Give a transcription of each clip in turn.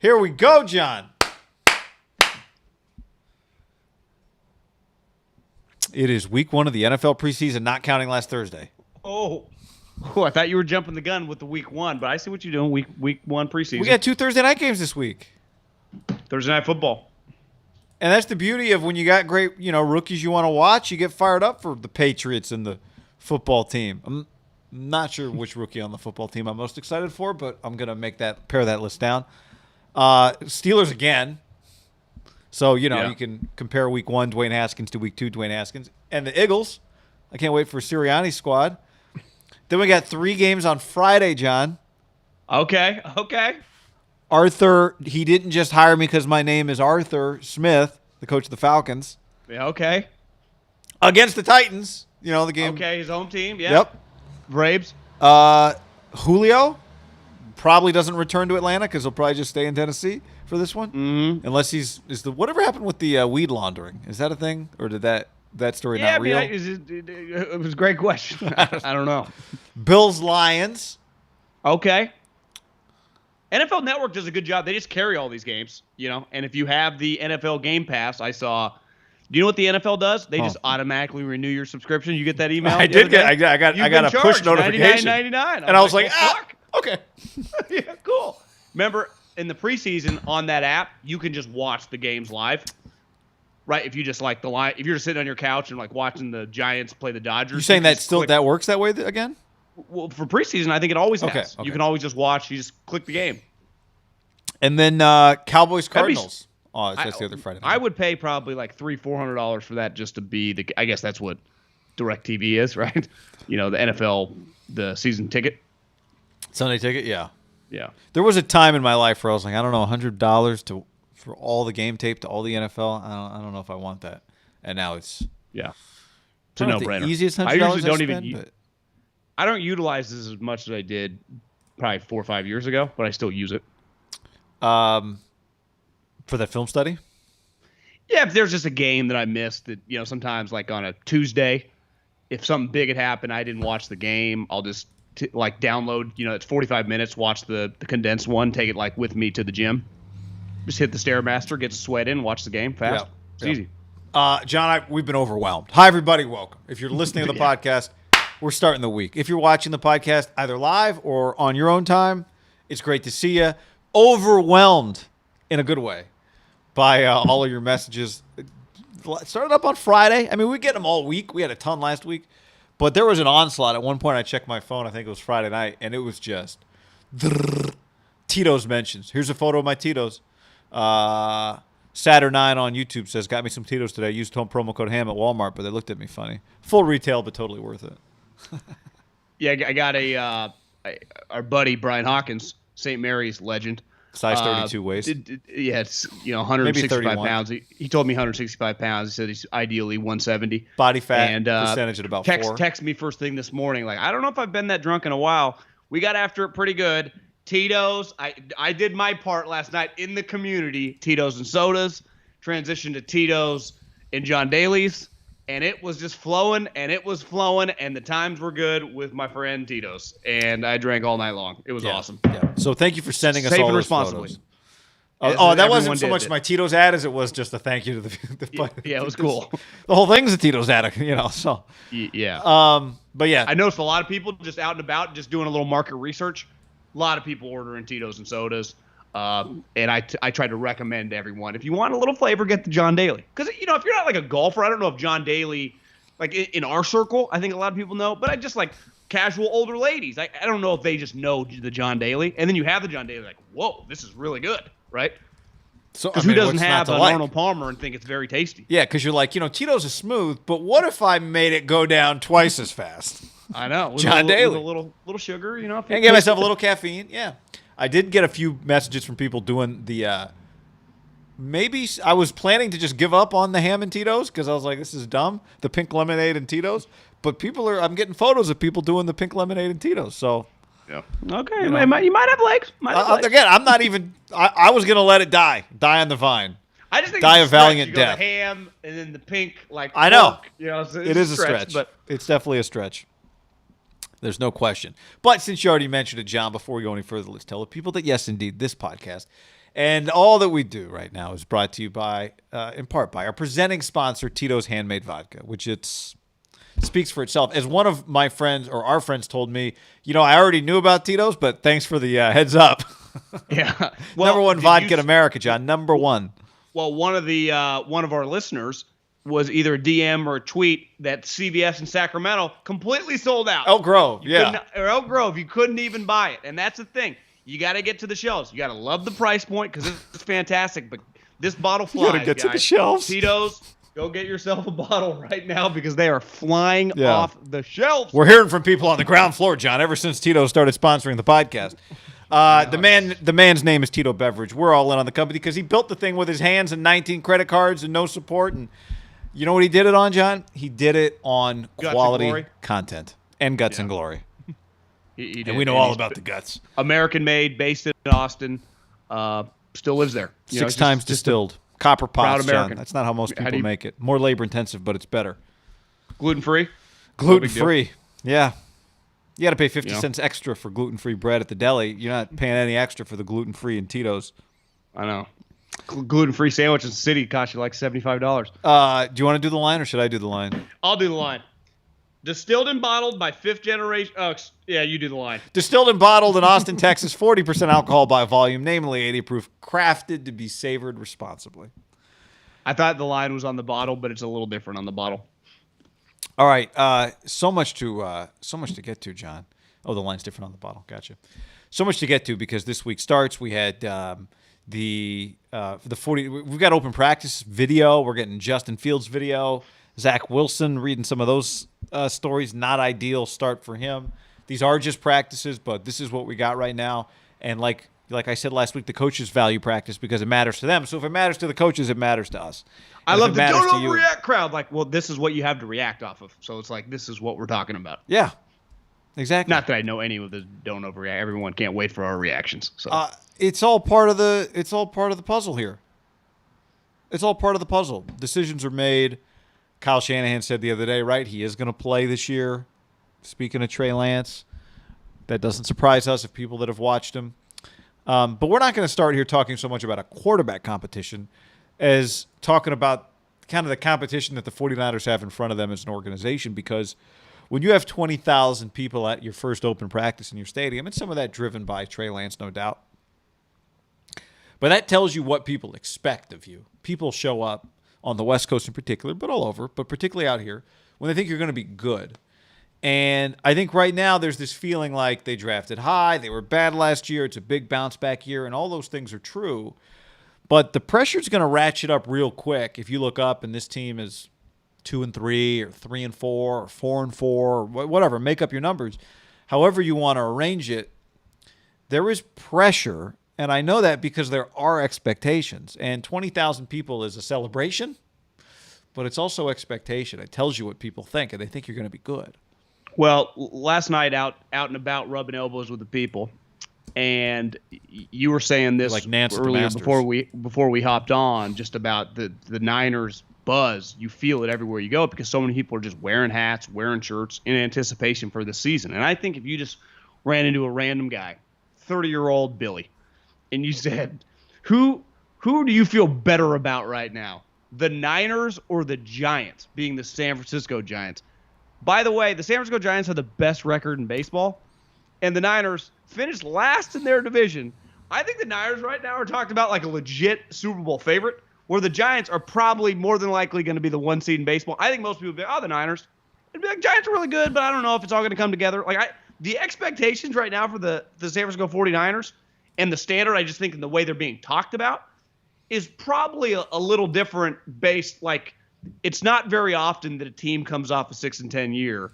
Here we go, John. It is week 1 of the NFL preseason, not counting last Thursday. Oh, I thought you were jumping the gun with the week 1, but I see what you're doing. Week 1 preseason. We got 2 Thursday night games this week. Thursday night football. And that's the beauty of when you got great, rookies you want to watch, you get fired up for the Patriots and the football team. I'm not sure which rookie on the football team I'm most excited for, but I'm going to pare that list down. Steelers again. So, you can compare week 1 Dwayne Haskins to week 2 Dwayne Haskins. And the Eagles. I can't wait for Sirianni's squad. Then we got 3 games on Friday, John. Okay. Arthur, he didn't just hire me because my name is Arthur Smith, the coach of the Falcons. Yeah, okay. Against the Titans, the game. Okay, his home team, yeah. Yep. Braves. Julio probably doesn't return to Atlanta because he'll probably just stay in Tennessee for this one. Mm-hmm. Unless whatever happened with the weed laundering? Is that a thing? Or did that story not real? It was a great question. I don't know. Bills, Lions. Okay. NFL Network does a good job. They just carry all these games, and if you have the NFL Game Pass, do you know what the NFL does? They just automatically renew your subscription. You get that email? I did get. I got a push notification. $99.99. And I was like, okay. Yeah, cool. Remember, in the preseason on that app, you can just watch the games live. Right? If you just like the line, if you're just sitting on your couch and like watching the Giants play the Dodgers. You're saying that works that way again? Well, for preseason, I think it always has. Okay. You can always just watch. You just click the game. And then Cowboys Cardinals. That's the other Friday night. I would pay probably like $300-$400 for that just to be I guess that's what DirecTV is, right? The NFL, the season ticket. Sunday ticket, yeah. Yeah. There was a time in my life where I was like, I don't know, $100 for all the game tape to all the NFL. I don't know if I want that. And now it's It's a no-brainer. The easiest $100 I usually don't even. I don't utilize this as much as I did probably 4 or 5 years ago, but I still use it. For that film study? Yeah, if there's just a game that I missed that, sometimes like on a Tuesday, if something big had happened, I didn't watch the game, I'll just download, it's 45 minutes, watch the condensed one, take it like with me to the gym. Just hit the Stairmaster, get a sweat in, watch the game fast. It's easy. John, we've been overwhelmed. Hi, everybody. Welcome. If you're listening to the podcast, we're starting the week. If you're watching the podcast either live or on your own time, it's great to see you. Overwhelmed in a good way by all of your messages. Started up on Friday. I mean, we get them all week. We had a ton last week. But there was an onslaught. At one point, I checked my phone. I think it was Friday night. And it was just Tito's mentions. Here's a photo of my Tito's. Saturn9 on YouTube says, got me some Tito's today. Used promo code HAM at Walmart, but they looked at me funny. Full retail, but totally worth it. Yeah, I got our buddy Brian Hawkins, St. Mary's legend. Size 32 waist. It's 165 pounds. He told me 165 pounds. He said he's ideally 170. Body fat and percentage at about 4. Text me first thing this morning. Like, I don't know if I've been that drunk in a while. We got after it pretty good. Tito's. I did my part last night in the community. Tito's and sodas. Transitioned to Tito's and John Daly's. And it was just flowing, and the times were good with my friend Tito's. And I drank all night long. It was awesome. Yeah. So thank you for sending us Safe all and those responsibly. photos. That wasn't so much my Tito's ad as it was just a thank you to the yeah, it was cool. The whole thing's a Tito's ad, so. Yeah. But yeah. I noticed a lot of people just out and about, just doing a little market research. A lot of people ordering Tito's and sodas. And I try to recommend to everyone, if you want a little flavor, get the John Daly. Because, if you're not like a golfer, I don't know if John Daly, like in our circle, I think a lot of people know, but I just like casual older ladies. I don't know if they just know the John Daly. And then you have the John Daly, like, whoa, this is really good, right? Because who doesn't have an Arnold Palmer and think it's very tasty? Yeah, because you're like, Tito's is smooth, but what if I made it go down twice as fast? I know. John Daly. With a little sugar, And get myself a little caffeine, yeah. I did get a few messages from people doing the maybe I was planning to just give up on the ham and Tito's because I was like, this is dumb, the pink lemonade and Tito's. But I'm getting photos of people doing the pink lemonade and Tito's. So, yeah. Okay, you might have legs. Again, I'm not even, I was going to let it die on the vine. I just think die it's a valiant death. The ham and then the pink, like, I know. So it is a stretch, but it's definitely a stretch. There's no question. But since you already mentioned it, John, before we go any further, let's tell the people that, yes, indeed, this podcast And all that we do right now is brought to you by, in part, by our presenting sponsor, Tito's Handmade Vodka, which speaks for itself. As one of my friends or our friends told me, I already knew about Tito's, but thanks for the heads up. Yeah. Well, number one vodka in America, John. Number one. Well, one of our listeners was either a DM or a tweet that CVS in Sacramento completely sold out. Elk Grove, Elk Grove, you couldn't even buy it. And that's the thing. You got to get to the shelves. You got to love the price point because it's fantastic. But this bottle flies, you got to get to the shelves. Tito's, go get yourself a bottle right now because they are flying off the shelves. We're hearing from people on the ground floor, John, ever since Tito started sponsoring the podcast. The man's name is Tito Beverage. We're all in on the company because he built the thing with his hands and 19 credit cards and no support. And you know what he did it on, John? He did it on quality content and guts and glory. He did. And we know all about the guts. American made, based in Austin, still lives there. Six times distilled. Copper pots, John. That's not how most people make it. More labor intensive, but it's better. Gluten-free? Gluten-free. Yeah. You got to pay 50 cents extra for gluten-free bread at the deli. You're not paying any extra for the gluten-free in Tito's. I know. Gluten-free sandwich in the city cost you like $75. Do you want to do the line or should I do the line? I'll do the line. Distilled and bottled by fifth generation. Oh, yeah, you do the line. Distilled and bottled in Austin, Texas, 40% alcohol by volume, namely 80 proof, crafted to be savored responsibly. I thought the line was on the bottle, but it's a little different on the bottle. All right, so much to get to, John. Oh, the line's different on the bottle. Gotcha. So much to get to because this week starts. We had the 40. We've got open practice video. We're getting Justin Fields video. Zach Wilson reading some of those stories. Not ideal start for him. These are just practices, but this is what we got right now. And like I said last week, the coaches value practice because it matters to them. So if it matters to the coaches, it matters to us. I love the don't overreact crowd. Like, well, this is what you have to react off of. So it's like, this is what we're talking about. Yeah, exactly. Not that I know any of the don't overreact. Everyone can't wait for our reactions. So it's all part of the puzzle here. It's all part of the puzzle. Decisions are made. Kyle Shanahan said the other day, right? He is going to play this year. Speaking of Trey Lance, that doesn't surprise us if people that have watched him. But we're not going to start here talking so much about a quarterback competition as talking about kind of the competition that the 49ers have in front of them as an organization, because when you have 20,000 people at your first open practice in your stadium, and some of that driven by Trey Lance, no doubt, but that tells you what people expect of you. People show up on the West Coast in particular, but all over, but particularly out here, when they think you're going to be good. And I think right now there's this feeling like they drafted high, they were bad last year, it's a big bounce back year, and all those things are true. But the pressure's going to ratchet up real quick if you look up and this team is 2-3 or 3-4 or 4-4 or whatever. Make up your numbers. However you want to arrange it, there is pressure, and I know that because there are expectations. And 20,000 people is a celebration, but it's also expectation. It tells you what people think, and they think you're going to be good. Well, last night out and about rubbing elbows with the people, and you were saying this like Nance earlier before we hopped on, just about the Niners buzz. You feel it everywhere you go because so many people are just wearing hats, wearing shirts in anticipation for the season. And I think if you just ran into a random guy, 30-year-old Billy, and you said, who do you feel better about right now, the Niners or the Giants, being the San Francisco Giants? By the way, the San Francisco Giants have the best record in baseball, and the Niners finished last in their division. I think the Niners right now are talked about like a legit Super Bowl favorite, where the Giants are probably more than likely going to be the one seed in baseball. I think most people would be, the Niners. It'd be like, Giants are really good, but I don't know if it's all going to come together. Like the expectations right now for the San Francisco 49ers and the standard, I just think in the way they're being talked about, is probably a little different based, like, it's not very often that a team comes off a 6-10 year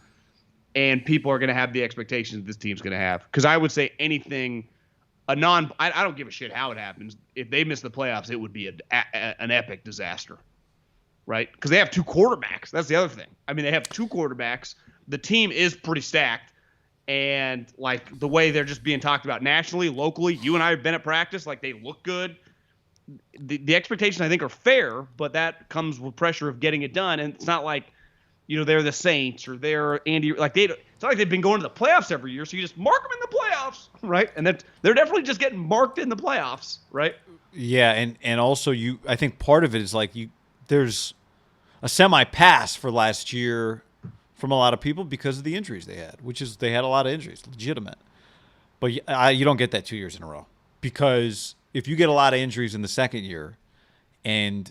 and people are going to have the expectations this team's going to have. Because I would say anything, I don't give a shit how it happens. If they miss the playoffs, it would be an epic disaster, right? Because they have two quarterbacks. That's the other thing. I mean, they have two quarterbacks. The team is pretty stacked. And, like, the way they're just being talked about nationally, locally, you and I have been at practice, like, they look good. The expectations, I think, are fair, but that comes with pressure of getting it done. And it's not like, they're the Saints or they're Andy. Like, it's not like they've been going to the playoffs every year, so you just mark them in the playoffs, right? And they're definitely just getting marked in the playoffs, right? Yeah, and also I think part of it is like there's a semi-pass for last year from a lot of people because of the injuries they had, which is they had a lot of injuries, legitimate. But you don't get that 2 years in a row, because if you get a lot of injuries in the second year and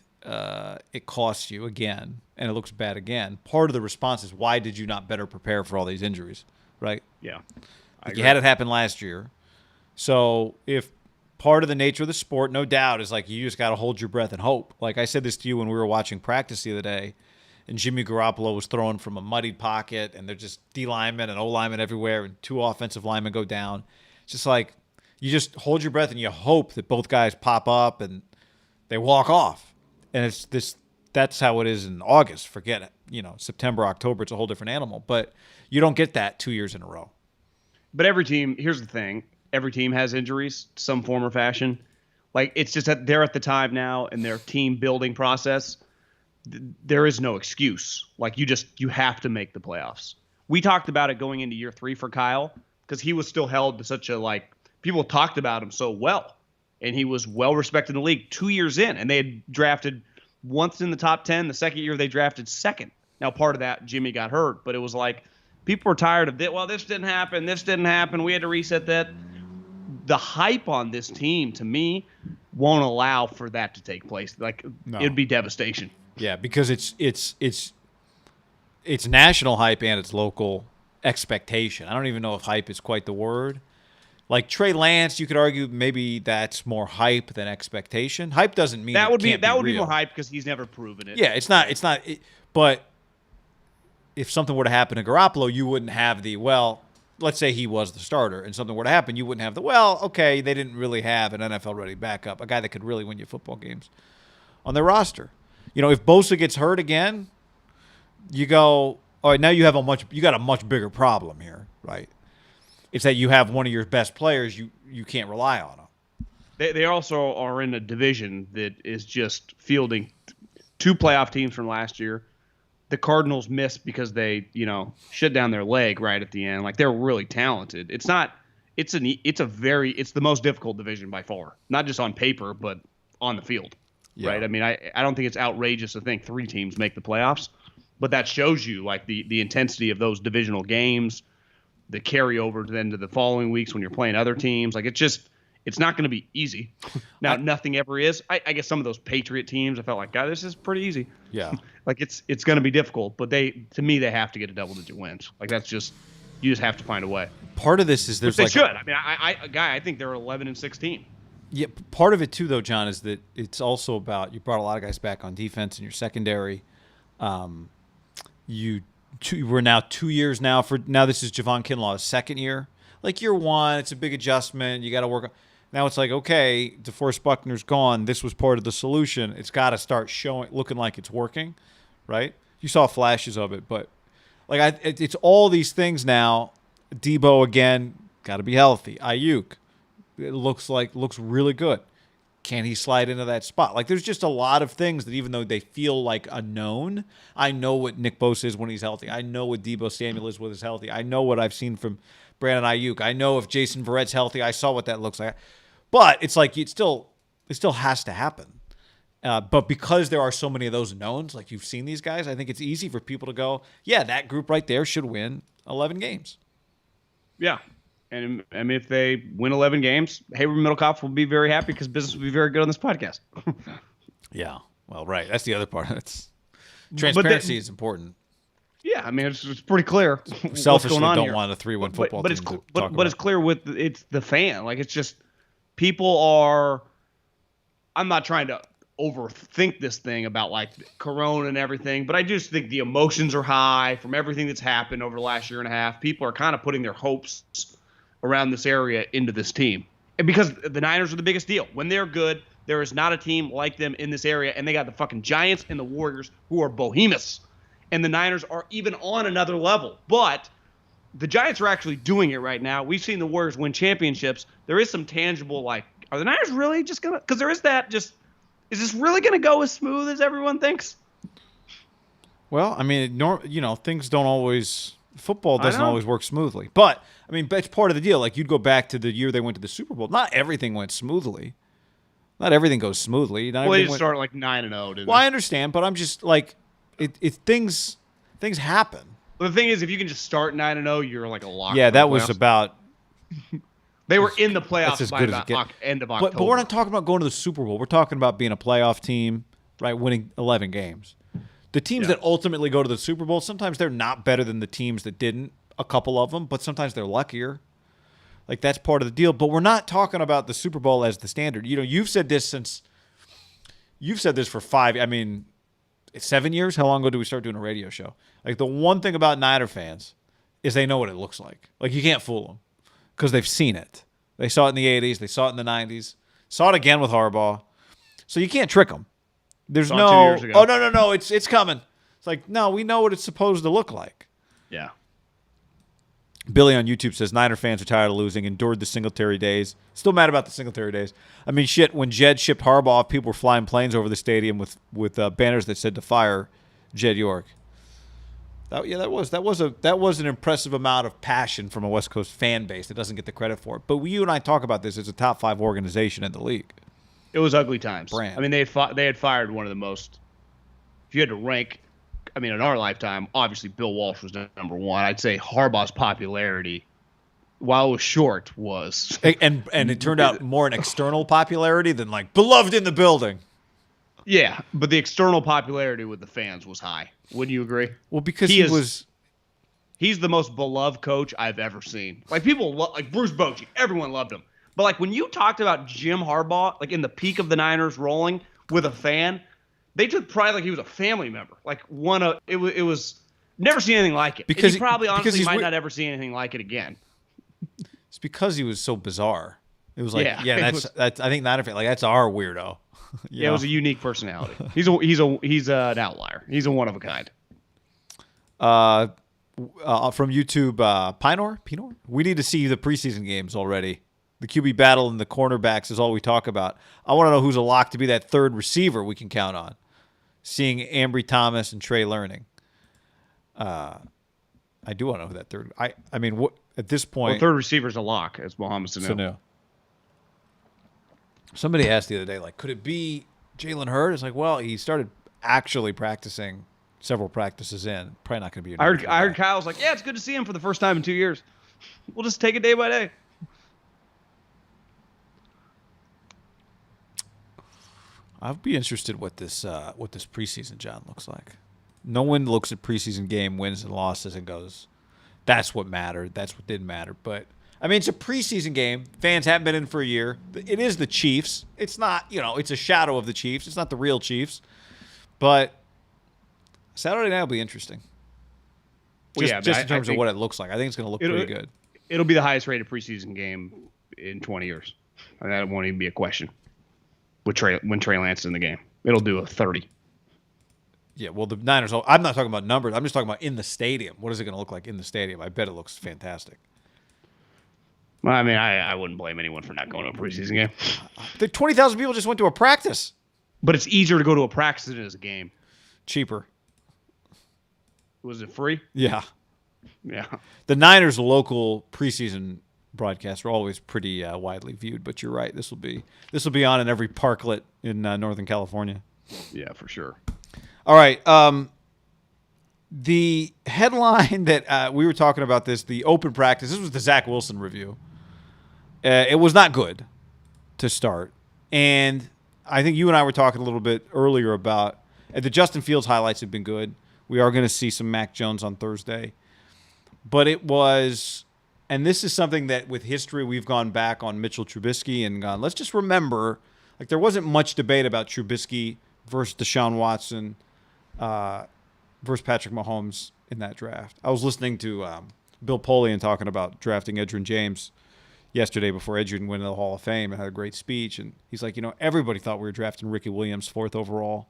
it costs you again and it looks bad again, part of the response is, why did you not better prepare for all these injuries, right? Yeah. Like you had it happen last year. So if part of the nature of the sport, no doubt, is like you just got to hold your breath and hope. Like I said this to you when we were watching practice the other day, and Jimmy Garoppolo was throwing from a muddied pocket, and they're just D linemen and O linemen everywhere, and 2 offensive linemen go down. It's just like you just hold your breath and you hope that both guys pop up and they walk off. And it's this. That's how it is in August. Forget it. September, October, it's a whole different animal. But you don't get that 2 years in a row. But every team, here's the thing. Every team has injuries, some form or fashion. Like, it's just that they're at the time now in their team building process. There is no excuse. Like, you have to make the playoffs. We talked about it going into year 3 for Kyle, because he was still held to such a, people talked about him so well. And he was well respected in the league 2 years in. And they had drafted once in the top 10. The second year they drafted second. Now, part of that, Jimmy got hurt. But it was like, people were tired of it. Well, this didn't happen. This didn't happen. We had to reset that. The hype on this team, to me, won't allow for that to take place. It'd be devastation. Yeah, because it's national hype and it's local expectation. I don't even know if hype is quite the word. Like Trey Lance, you could argue maybe that's more hype than expectation. Hype doesn't mean that would be real. more hype because he's never proven it. Yeah, it's not. But if something were to happen to Garoppolo, you wouldn't have let's say he was the starter and something were to happen, you wouldn't have okay, they didn't really have an NFL-ready backup, a guy that could really win you football games on their roster. If Bosa gets hurt again, you go, all right, now you got a much bigger problem here, right? It's that you have one of your best players, you can't rely on him. They also are in a division that is just fielding 2 playoff teams from last year. The Cardinals missed because they, shut down their leg right at the end. Like, they're really talented. It's the most difficult division by far, not just on paper, but on the field, right? I mean, I don't think it's outrageous to think 3 teams make the playoffs, but that shows you like the intensity of those divisional games, the carryover then to the following weeks when you're playing other teams. Like, it's not going to be easy. Now, nothing ever is. I guess some of those Patriot teams, I felt like, God, this is pretty easy. Yeah. Like, it's going to be difficult, but to me, they have to get a double-digit wins. Like, you just have to find a way. Part of this is there's Which they should. I mean, I think they're 11-16. Yeah, part of it too, though, John, is that it's also about, you brought a lot of guys back on defense in your secondary. We're now 2 years now this is Javon Kinlaw's second year. Like, year 1, it's a big adjustment. You got to work on. Now it's like, okay, DeForest Buckner's gone. This was part of the solution. It's got to start looking like it's working, right? You saw flashes of it, but it's all these things now. Debo again, got to be healthy. Ayuk, it looks really good. Can he slide into that spot? Like, there's just a lot of things that, even though they feel like a known, I know what Nick Bosa is when he's healthy. I know what Debo Samuel is when he's healthy. I know what I've seen from Brandon Ayuk. I know if Jason Verrett's healthy, I saw what that looks like. But it's like it still has to happen. But because there are so many of those knowns, like you've seen these guys, I think it's easy for people to go, yeah, that group right there should win 11 games. Yeah. And I mean, if they win 11 games, Hayward Middlecoff will be very happy because business will be very good on this podcast. Yeah. Well, right. That's the other part. Transparency is important. Yeah, I mean, it's pretty clear. Selfishly, don't here. want a 3-1 football team. But it's clear it's the fan. Like, it's just people are. I'm not trying to overthink this thing about like Corona and everything, but I just think the emotions are high from everything that's happened over the last year and a half. People are kind of putting their hopes around this area into this team, and because the Niners are the biggest deal. When they're good, there is not a team like them in this area, and they got the fucking Giants and the Warriors who are behemoths. And the Niners are even on another level. But the Giants are actually doing it right now. We've seen the Warriors win championships. There is some tangible, like, are the Niners really just going to – because there is that just – is this really going to go as smooth as everyone thinks? Well, I mean, things don't always Football doesn't always work smoothly. But, I mean, that's part of the deal. Like, you'd go back to the year they went to the Super Bowl. Not everything went smoothly. Not everything goes smoothly. Well, they just started like 9-0, didn't they? Well, I understand, but I'm just like, things happen. Well, the thing is, if you can just start 9-0, you're like a lock. Yeah, that was about. They were in the playoffs as by good about as end of October. But we're not talking about going to the Super Bowl. We're talking about being a playoff team, right? Winning 11 games. The teams that ultimately go to the Super Bowl, sometimes they're not better than the teams that didn't, a couple of them, but sometimes they're luckier. Like, that's part of the deal. But we're not talking about the Super Bowl as the standard. You know, you've said this for 7 years. How long ago did we start doing a radio show? Like, the one thing about Niner fans is they know what it looks like. Like, you can't fool them because they've seen it. They saw it in the 80s. They saw it in the 90s. Saw it again with Harbaugh. So you can't trick them. There's no, 2 years ago. Oh, no, it's coming. It's like, no, we know what it's supposed to look like. Yeah. Billy on YouTube says, Niner fans are tired of losing, endured the Singletary days. Still mad about the Singletary days. I mean, shit, when Jed shipped Harbaugh, people were flying planes over the stadium with banners that said to fire Jed York. That was an impressive amount of passion from a West Coast fan base that doesn't get the credit for it. But you and I talk about this as a top 5 organization in the league. It was ugly times. Brand. I mean, they had fired one of the most. If you had to rank, I mean, in our lifetime, obviously Bill Walsh was number one. I'd say Harbaugh's popularity, while it was short, was and it turned out more an external popularity than like beloved in the building. Yeah, but the external popularity with the fans was high. Wouldn't you agree? Well, because he's the most beloved coach I've ever seen. Like, people like Bruce Bochy, everyone loved him. But like, when you talked about Jim Harbaugh, like in the peak of the Niners rolling with a fan, they took pride like he was a family member. Like, it was never seen anything like it. Because he probably honestly might not ever see anything like it again. It's because he was so bizarre. It was like, that's I think Niner fan, like, that's our weirdo. Yeah, it was a unique personality. He's an outlier. He's a one of a kind. From YouTube, Pinor. We need to see the preseason games already. The QB battle and the cornerbacks is all we talk about. I want to know who's a lock to be that third receiver we can count on. Seeing Ambry Thomas and Trey Learning. I do want to know who that third. I mean, what at this point? Well, third receiver is a lock, as Mohamed Sanu. Somebody asked the other day, like, could it be Jalen Hurd? It's like, well, he started actually practicing several practices in. Probably not going to be. I heard Kyle's like, yeah, it's good to see him for the first time in 2 years. We'll just take it day by day. I'd be interested what this preseason John looks like. No one looks at preseason game wins and losses and goes, that's what mattered. That's what didn't matter. But I mean, it's a preseason game. Fans haven't been in for a year. It is the Chiefs. It's not, it's a shadow of the Chiefs. It's not the real Chiefs. But Saturday night will be interesting. Just in terms of what it looks like. I think it's going to look pretty good. It'll be the highest rated preseason game in 20 years. And that won't even be a question. When Trey Lance is in the game, it'll do a 30. Yeah, well, the Niners. I'm not talking about numbers. I'm just talking about in the stadium. What is it going to look like in the stadium? I bet it looks fantastic. Well, I mean, I wouldn't blame anyone for not going to a preseason game. The 20,000 people just went to a practice. But it's easier to go to a practice than it is a game. Cheaper. Was it free? Yeah. Yeah. The Niners' local preseason broadcasts are always pretty widely viewed, but you're right. This will be on in every parklet in Northern California. Yeah, for sure. All right. The headline that we were talking about the open practice. This was the Zach Wilson review. It was not good to start, and I think you and I were talking a little bit earlier about the Justin Fields highlights have been good. We are going to see some Mac Jones on Thursday, but it was. And this is something that with history we've gone back on Mitchell Trubisky and gone, let's just remember, like, there wasn't much debate about Trubisky versus Deshaun Watson versus Patrick Mahomes in that draft. I was listening to Bill Polian talking about drafting Edgerrin James yesterday before Edgerrin went into the Hall of Fame and had a great speech. And he's like, everybody thought we were drafting Ricky Williams 4th overall.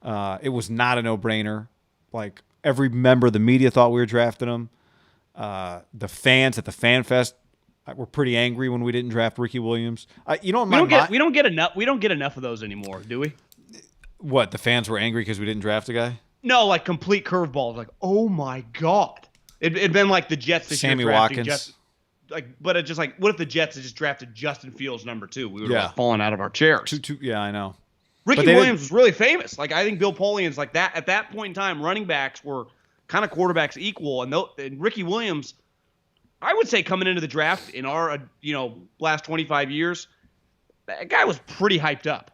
It was not a no-brainer. Like, every member of the media thought we were drafting him. The fans at the Fan Fest were pretty angry when we didn't draft Ricky Williams. We don't get enough of those anymore, do we? What, the fans were angry because we didn't draft a guy? No, like complete curveballs. Like, oh my god, It'd been like the Jets this Sammy year drafting Watkins. but it just like, what if the Jets had just drafted Justin Fields number 2? We would have Yeah. fallen out of our chairs. Yeah, I know. Ricky Williams was really famous. Like, I think Bill Polian's like that at that point in time. Running backs were kind of quarterbacks equal, and Ricky Williams, I would say, coming into the draft in our last 25 years, that guy was pretty hyped up.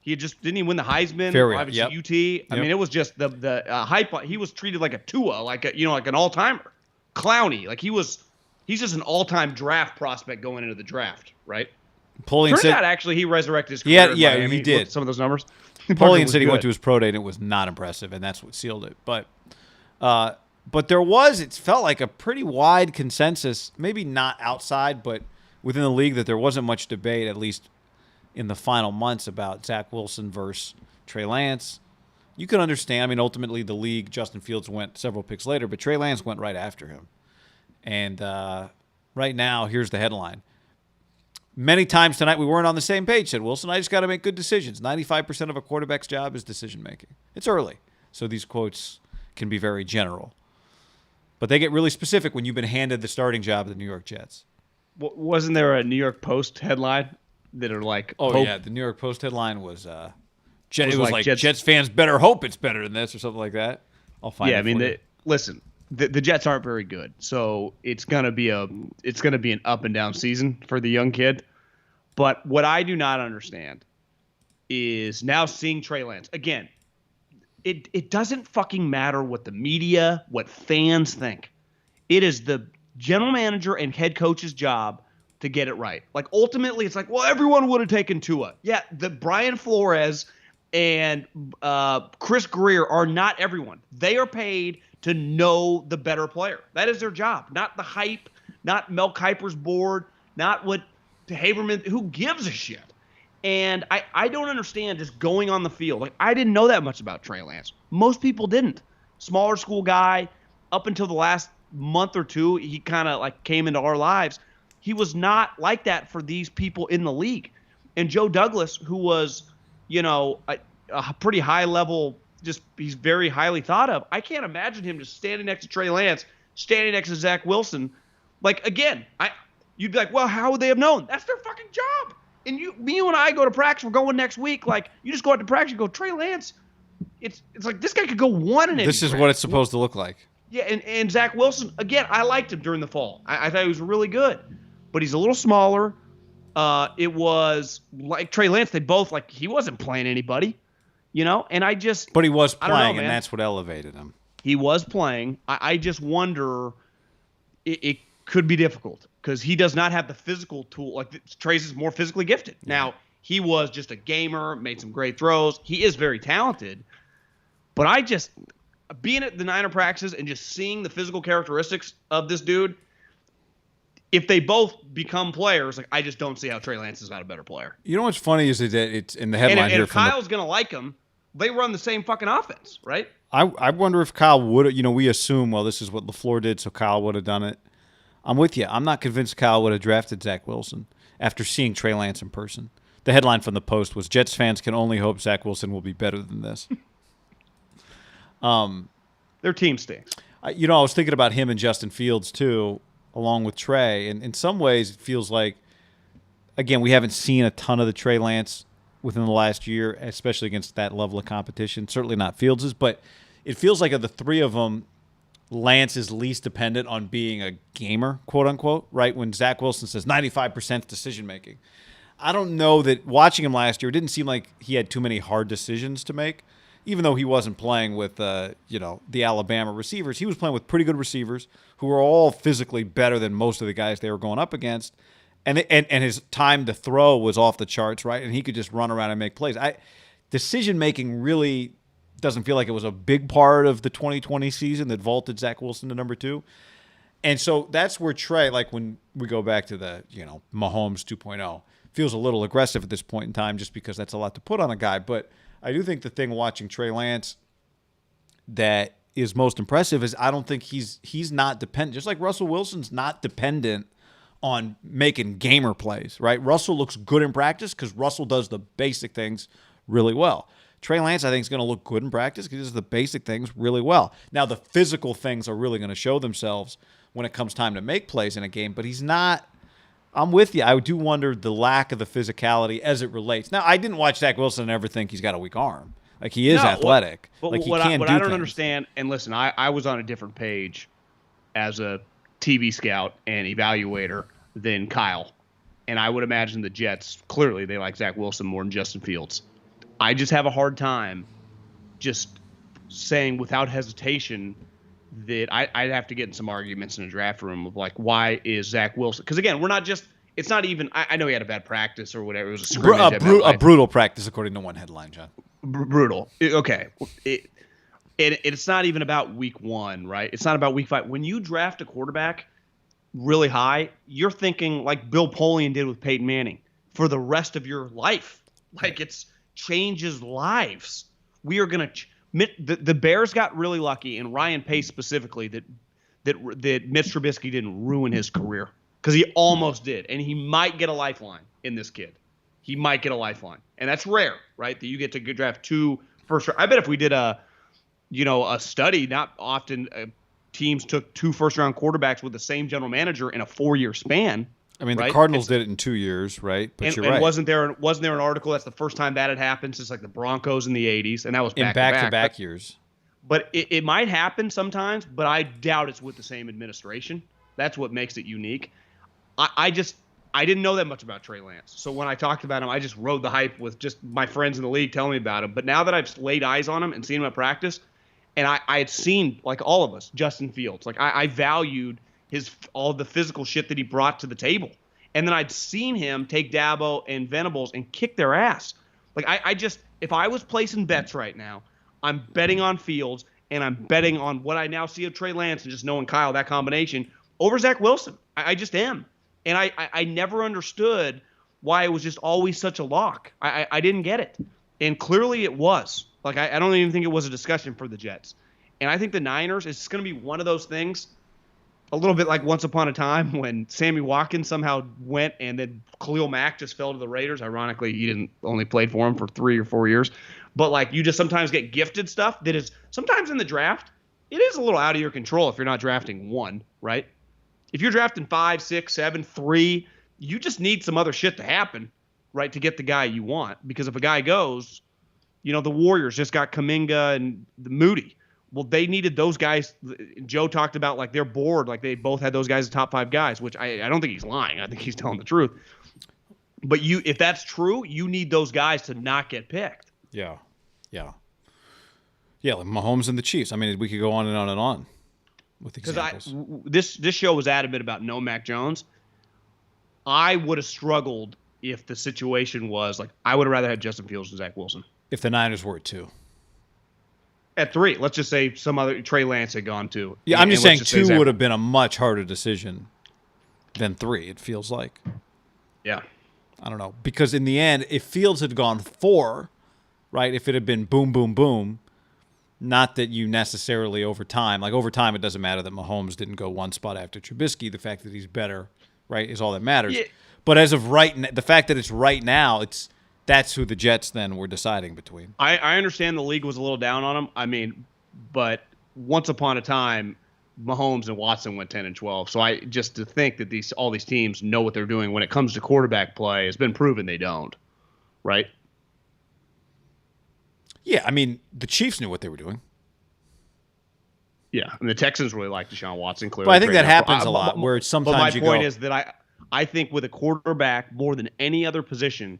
He didn't he win the Heisman? Obviously, yep. UT. I mean, it was just the hype. He was treated like a Tua, like an all timer. Clowney, like he's just an all time draft prospect going into the draft, right? Polian said, out actually he resurrected his career. Yeah, he did. Some of those numbers. Polian said he went to his pro day and it was not impressive, and that's what sealed it. But it felt like a pretty wide consensus, maybe not outside, but within the league, that there wasn't much debate, at least in the final months, about Zach Wilson versus Trey Lance. You can understand. I mean, ultimately, the league, Justin Fields went several picks later, but Trey Lance went right after him. And right now, here's the headline. Many times tonight, we weren't on the same page, said Wilson. I just got to make good decisions. 95% of a quarterback's job is decision-making. It's early, so these quotes can be very general. But they get really specific when you've been handed the starting job of the New York Jets. Wasn't there a New York Post headline that are like... yeah, the New York Post headline was... it was like Jets fans better hope it's better than this or something like that. I'll find it. Yeah, I mean, listen, the Jets aren't very good, so it's gonna be an up and down season for the young kid. But what I do not understand is now seeing Trey Lance again. It doesn't fucking matter what the media, what fans think. It is the general manager and head coach's job to get it right. Like, ultimately, it's like, well, everyone would have taken Tua. Yeah, the Brian Flores and Chris Greer are not everyone. They are paid to know the better player. That is their job, not the hype, not Mel Kiper's board, not what Haberman, who gives a shit. And I don't understand just going on the field. Like, I didn't know that much about Trey Lance. Most people didn't. Smaller school guy. Up until the last month or two, he kind of like came into our lives. He was not like that for these people in the league. And Joe Douglas, who was, a pretty high level, he's very highly thought of. I can't imagine him just standing next to Trey Lance, standing next to Zach Wilson. Like, again, you'd be like, well, how would they have known? That's their fucking job. And you and I go to practice. We're going next week. Like, you just go out to practice. You go, Trey Lance. It's like this guy could go one in it. This is what it's supposed to look like. Yeah, and Zach Wilson, again, I liked him during the fall. I thought he was really good. But he's a little smaller. It was like Trey Lance. They both, like, he wasn't playing anybody, And I just... But he was playing, and that's what elevated him. He was playing. I just wonder... It could be difficult because he does not have the physical tool. Like, Trey's is more physically gifted. Yeah. Now, he was just a gamer, made some great throws. He is very talented. But I just... Being at the Niner practices and just seeing the physical characteristics of this dude, if they both become players, like, I just don't see how Trey Lance is not a better player. You know what's funny is that it's in the headline and if Kyle's going to like him, they run the same fucking offense, right? I wonder if Kyle would have, we assume, well, this is what LaFleur did, so Kyle would have done it. I'm with you. I'm not convinced Kyle would have drafted Zach Wilson after seeing Trey Lance in person. The headline from the Post was, Jets fans can only hope Zach Wilson will be better than this. Their team stinks. I was thinking about him and Justin Fields, too, along with Trey. And in some ways, it feels like, again, we haven't seen a ton of the Trey Lance within the last year, especially against that level of competition. Certainly not Fields's, but it feels like of the three of them, Lance is least dependent on being a gamer, quote unquote, right? When Zach Wilson says 95% decision making. I don't know that watching him last year, it didn't seem like he had too many hard decisions to make, even though he wasn't playing with, the Alabama receivers. He was playing with pretty good receivers who were all physically better than most of the guys they were going up against. And his time to throw was off the charts, right? And he could just run around and make plays. Decision making really doesn't feel like it was a big part of the 2020 season that vaulted Zach Wilson to number 2. And so that's where Trey, like when we go back to the, Mahomes 2.0, feels a little aggressive at this point in time just because that's a lot to put on a guy. But I do think the thing watching Trey Lance that is most impressive is I don't think he's not dependent. Just like Russell Wilson's not dependent on making gamer plays, right? Russell looks good in practice because Russell does the basic things really well. Trey Lance, I think, is going to look good in practice because he does the basic things really well. Now, the physical things are really going to show themselves when it comes time to make plays in a game, but he's not. I'm with you. I do wonder the lack of the physicality as it relates. Now, I didn't watch Zach Wilson and ever think he's got a weak arm. Like, he is athletic. But like, he what can what do I don't things. understand, and listen, I was on a different page as a TV scout and evaluator than Kyle. And I would imagine the Jets, clearly, they like Zach Wilson more than Justin Fields. I just have a hard time just saying without hesitation that I'd have to get in some arguments in a draft room of, like, why is Zach Wilson? Because, again, we're not just – it's not even – I know he had a bad practice or whatever. It was a scrimmage. A brutal practice, according to one headline, John. Brutal. Okay. It's not even about week 1, right? It's not about week 5. When you draft a quarterback really high, you're thinking like Bill Polian did with Peyton Manning for the rest of your life. Like, it's changes lives. We are going to the Bears got really lucky, and Ryan Pace specifically, that Mitch Trubisky didn't ruin his career, because he almost did, and he might get a lifeline in this kid. He might get a lifeline, and that's rare, right? That you get to draft 2 first. I bet if we did a study, not often teams took 2 first-round quarterbacks with the same general manager in a 4-year span. I mean, right? The Cardinals did it in 2 years, right? But you're right. And wasn't there an article that's the first time that had happened since, like, the Broncos in the 80s, and that was back-to-back years. But it might happen sometimes, but I doubt it's with the same administration. That's what makes it unique. I didn't know that much about Trey Lance. So when I talked about him, I just rode the hype with just my friends in the league telling me about him. But now that I've laid eyes on him and seen him at practice, and I had seen, like all of us, Justin Fields. Like, I valued all the physical shit that he brought to the table. And then I'd seen him take Dabo and Venables and kick their ass. Like, if I was placing bets right now, I'm betting on Fields, and I'm betting on what I now see of Trey Lance and just knowing Kyle, that combination, over Zach Wilson. I just am. And I never understood why it was just always such a lock. I didn't get it. And clearly it was. Like, I don't even think it was a discussion for the Jets. And I think the Niners, it's going to be one of those things, a little bit like Once Upon a Time when Sammy Watkins somehow went and then Khalil Mack just fell to the Raiders. Ironically, he didn't only played for him for 3 or 4 years. But, like, you just sometimes get gifted stuff that is sometimes in the draft, it is a little out of your control if you're not drafting 1, right? If you're drafting 5, 6, 7, 3, you just need some other shit to happen, right, to get the guy you want. Because if a guy goes, the Warriors just got Kuminga and the Moody. Well, they needed those guys. Joe talked about, like, they're bored. Like, they both had those guys as top 5 guys, which I don't think he's lying. I think he's telling the truth. But if that's true, you need those guys to not get picked. Yeah. Like Mahomes and the Chiefs. I mean, we could go on and on and on with examples. Because this show was adamant about no Mac Jones. I would have struggled if the situation was, like, I would have rather had Justin Fields than Zach Wilson. If the Niners were at 2. At 3, let's just say some other Trey Lance had gone 2. Yeah, I'm just saying 2 would have been a much harder decision than 3, it feels like. Yeah. I don't know. Because in the end, if Fields had gone 4, right, if it had been boom, boom, boom, not that you necessarily over time, it doesn't matter that Mahomes didn't go 1 spot after Trubisky. The fact that he's better, right, is all that matters. Yeah. But as of the fact that it's right now, that's who the Jets then were deciding between. I understand the league was a little down on him. I mean, but once upon a time, Mahomes and Watson went 10 and 12. So just to think that all these teams know what they're doing when it comes to quarterback play has been proven they don't, right? Yeah, I mean, the Chiefs knew what they were doing. Yeah, and the Texans really like Deshaun Watson. Clearly, but I think that happens a lot. Where sometimes but my point is that I think with a quarterback more than any other position,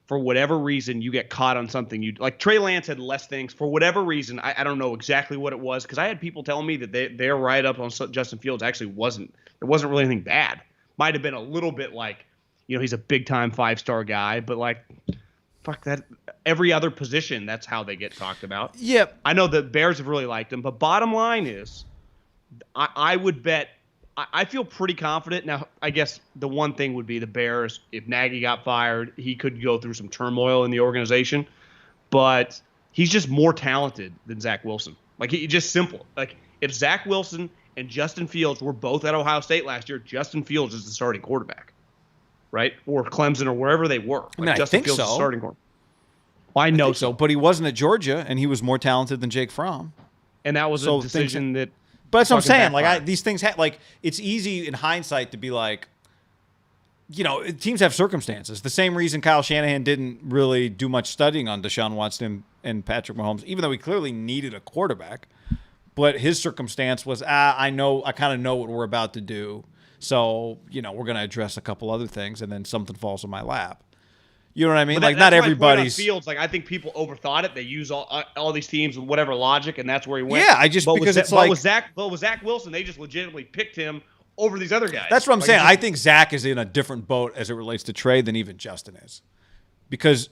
for whatever reason, you get caught on something. Like Trey Lance had less things. For whatever reason, I don't know exactly what it was, because I had people telling me that their write-up on Justin Fields actually wasn't really anything bad. Might have been a little bit like, he's a big-time 5-star guy, but, like, fuck that. Every other position, that's how they get talked about. Yep. I know the Bears have really liked him, but bottom line is I would bet – I feel pretty confident. Now, I guess the one thing would be the Bears. If Nagy got fired, he could go through some turmoil in the organization. But he's just more talented than Zach Wilson. Like, he just simple. Like, if Zach Wilson and Justin Fields were both at Ohio State last year, Justin Fields is the starting quarterback, right? Or Clemson or wherever they were. Like, I think Justin Fields so. is the starting quarterback. Well, I know think so, but he wasn't at Georgia, and he was more talented than Jake Fromm. And that was a decision that. But that's what I'm saying. backfired. Like these things, it's easy in hindsight to be like, teams have circumstances. The same reason Kyle Shanahan didn't really do much studying on Deshaun Watson and Patrick Mahomes, even though he clearly needed a quarterback. But his circumstance was, I kind of know what we're about to do. So, we're going to address a couple other things, and then something falls in my lap. You know what I mean? But not everybody's. Fields, I think people overthought it. They use all these teams with whatever logic, and that's where he went. Yeah, But with Zach Wilson, they just legitimately picked him over these other guys. That's what I'm saying. I think Zach is in a different boat as it relates to Trey than even Justin is, because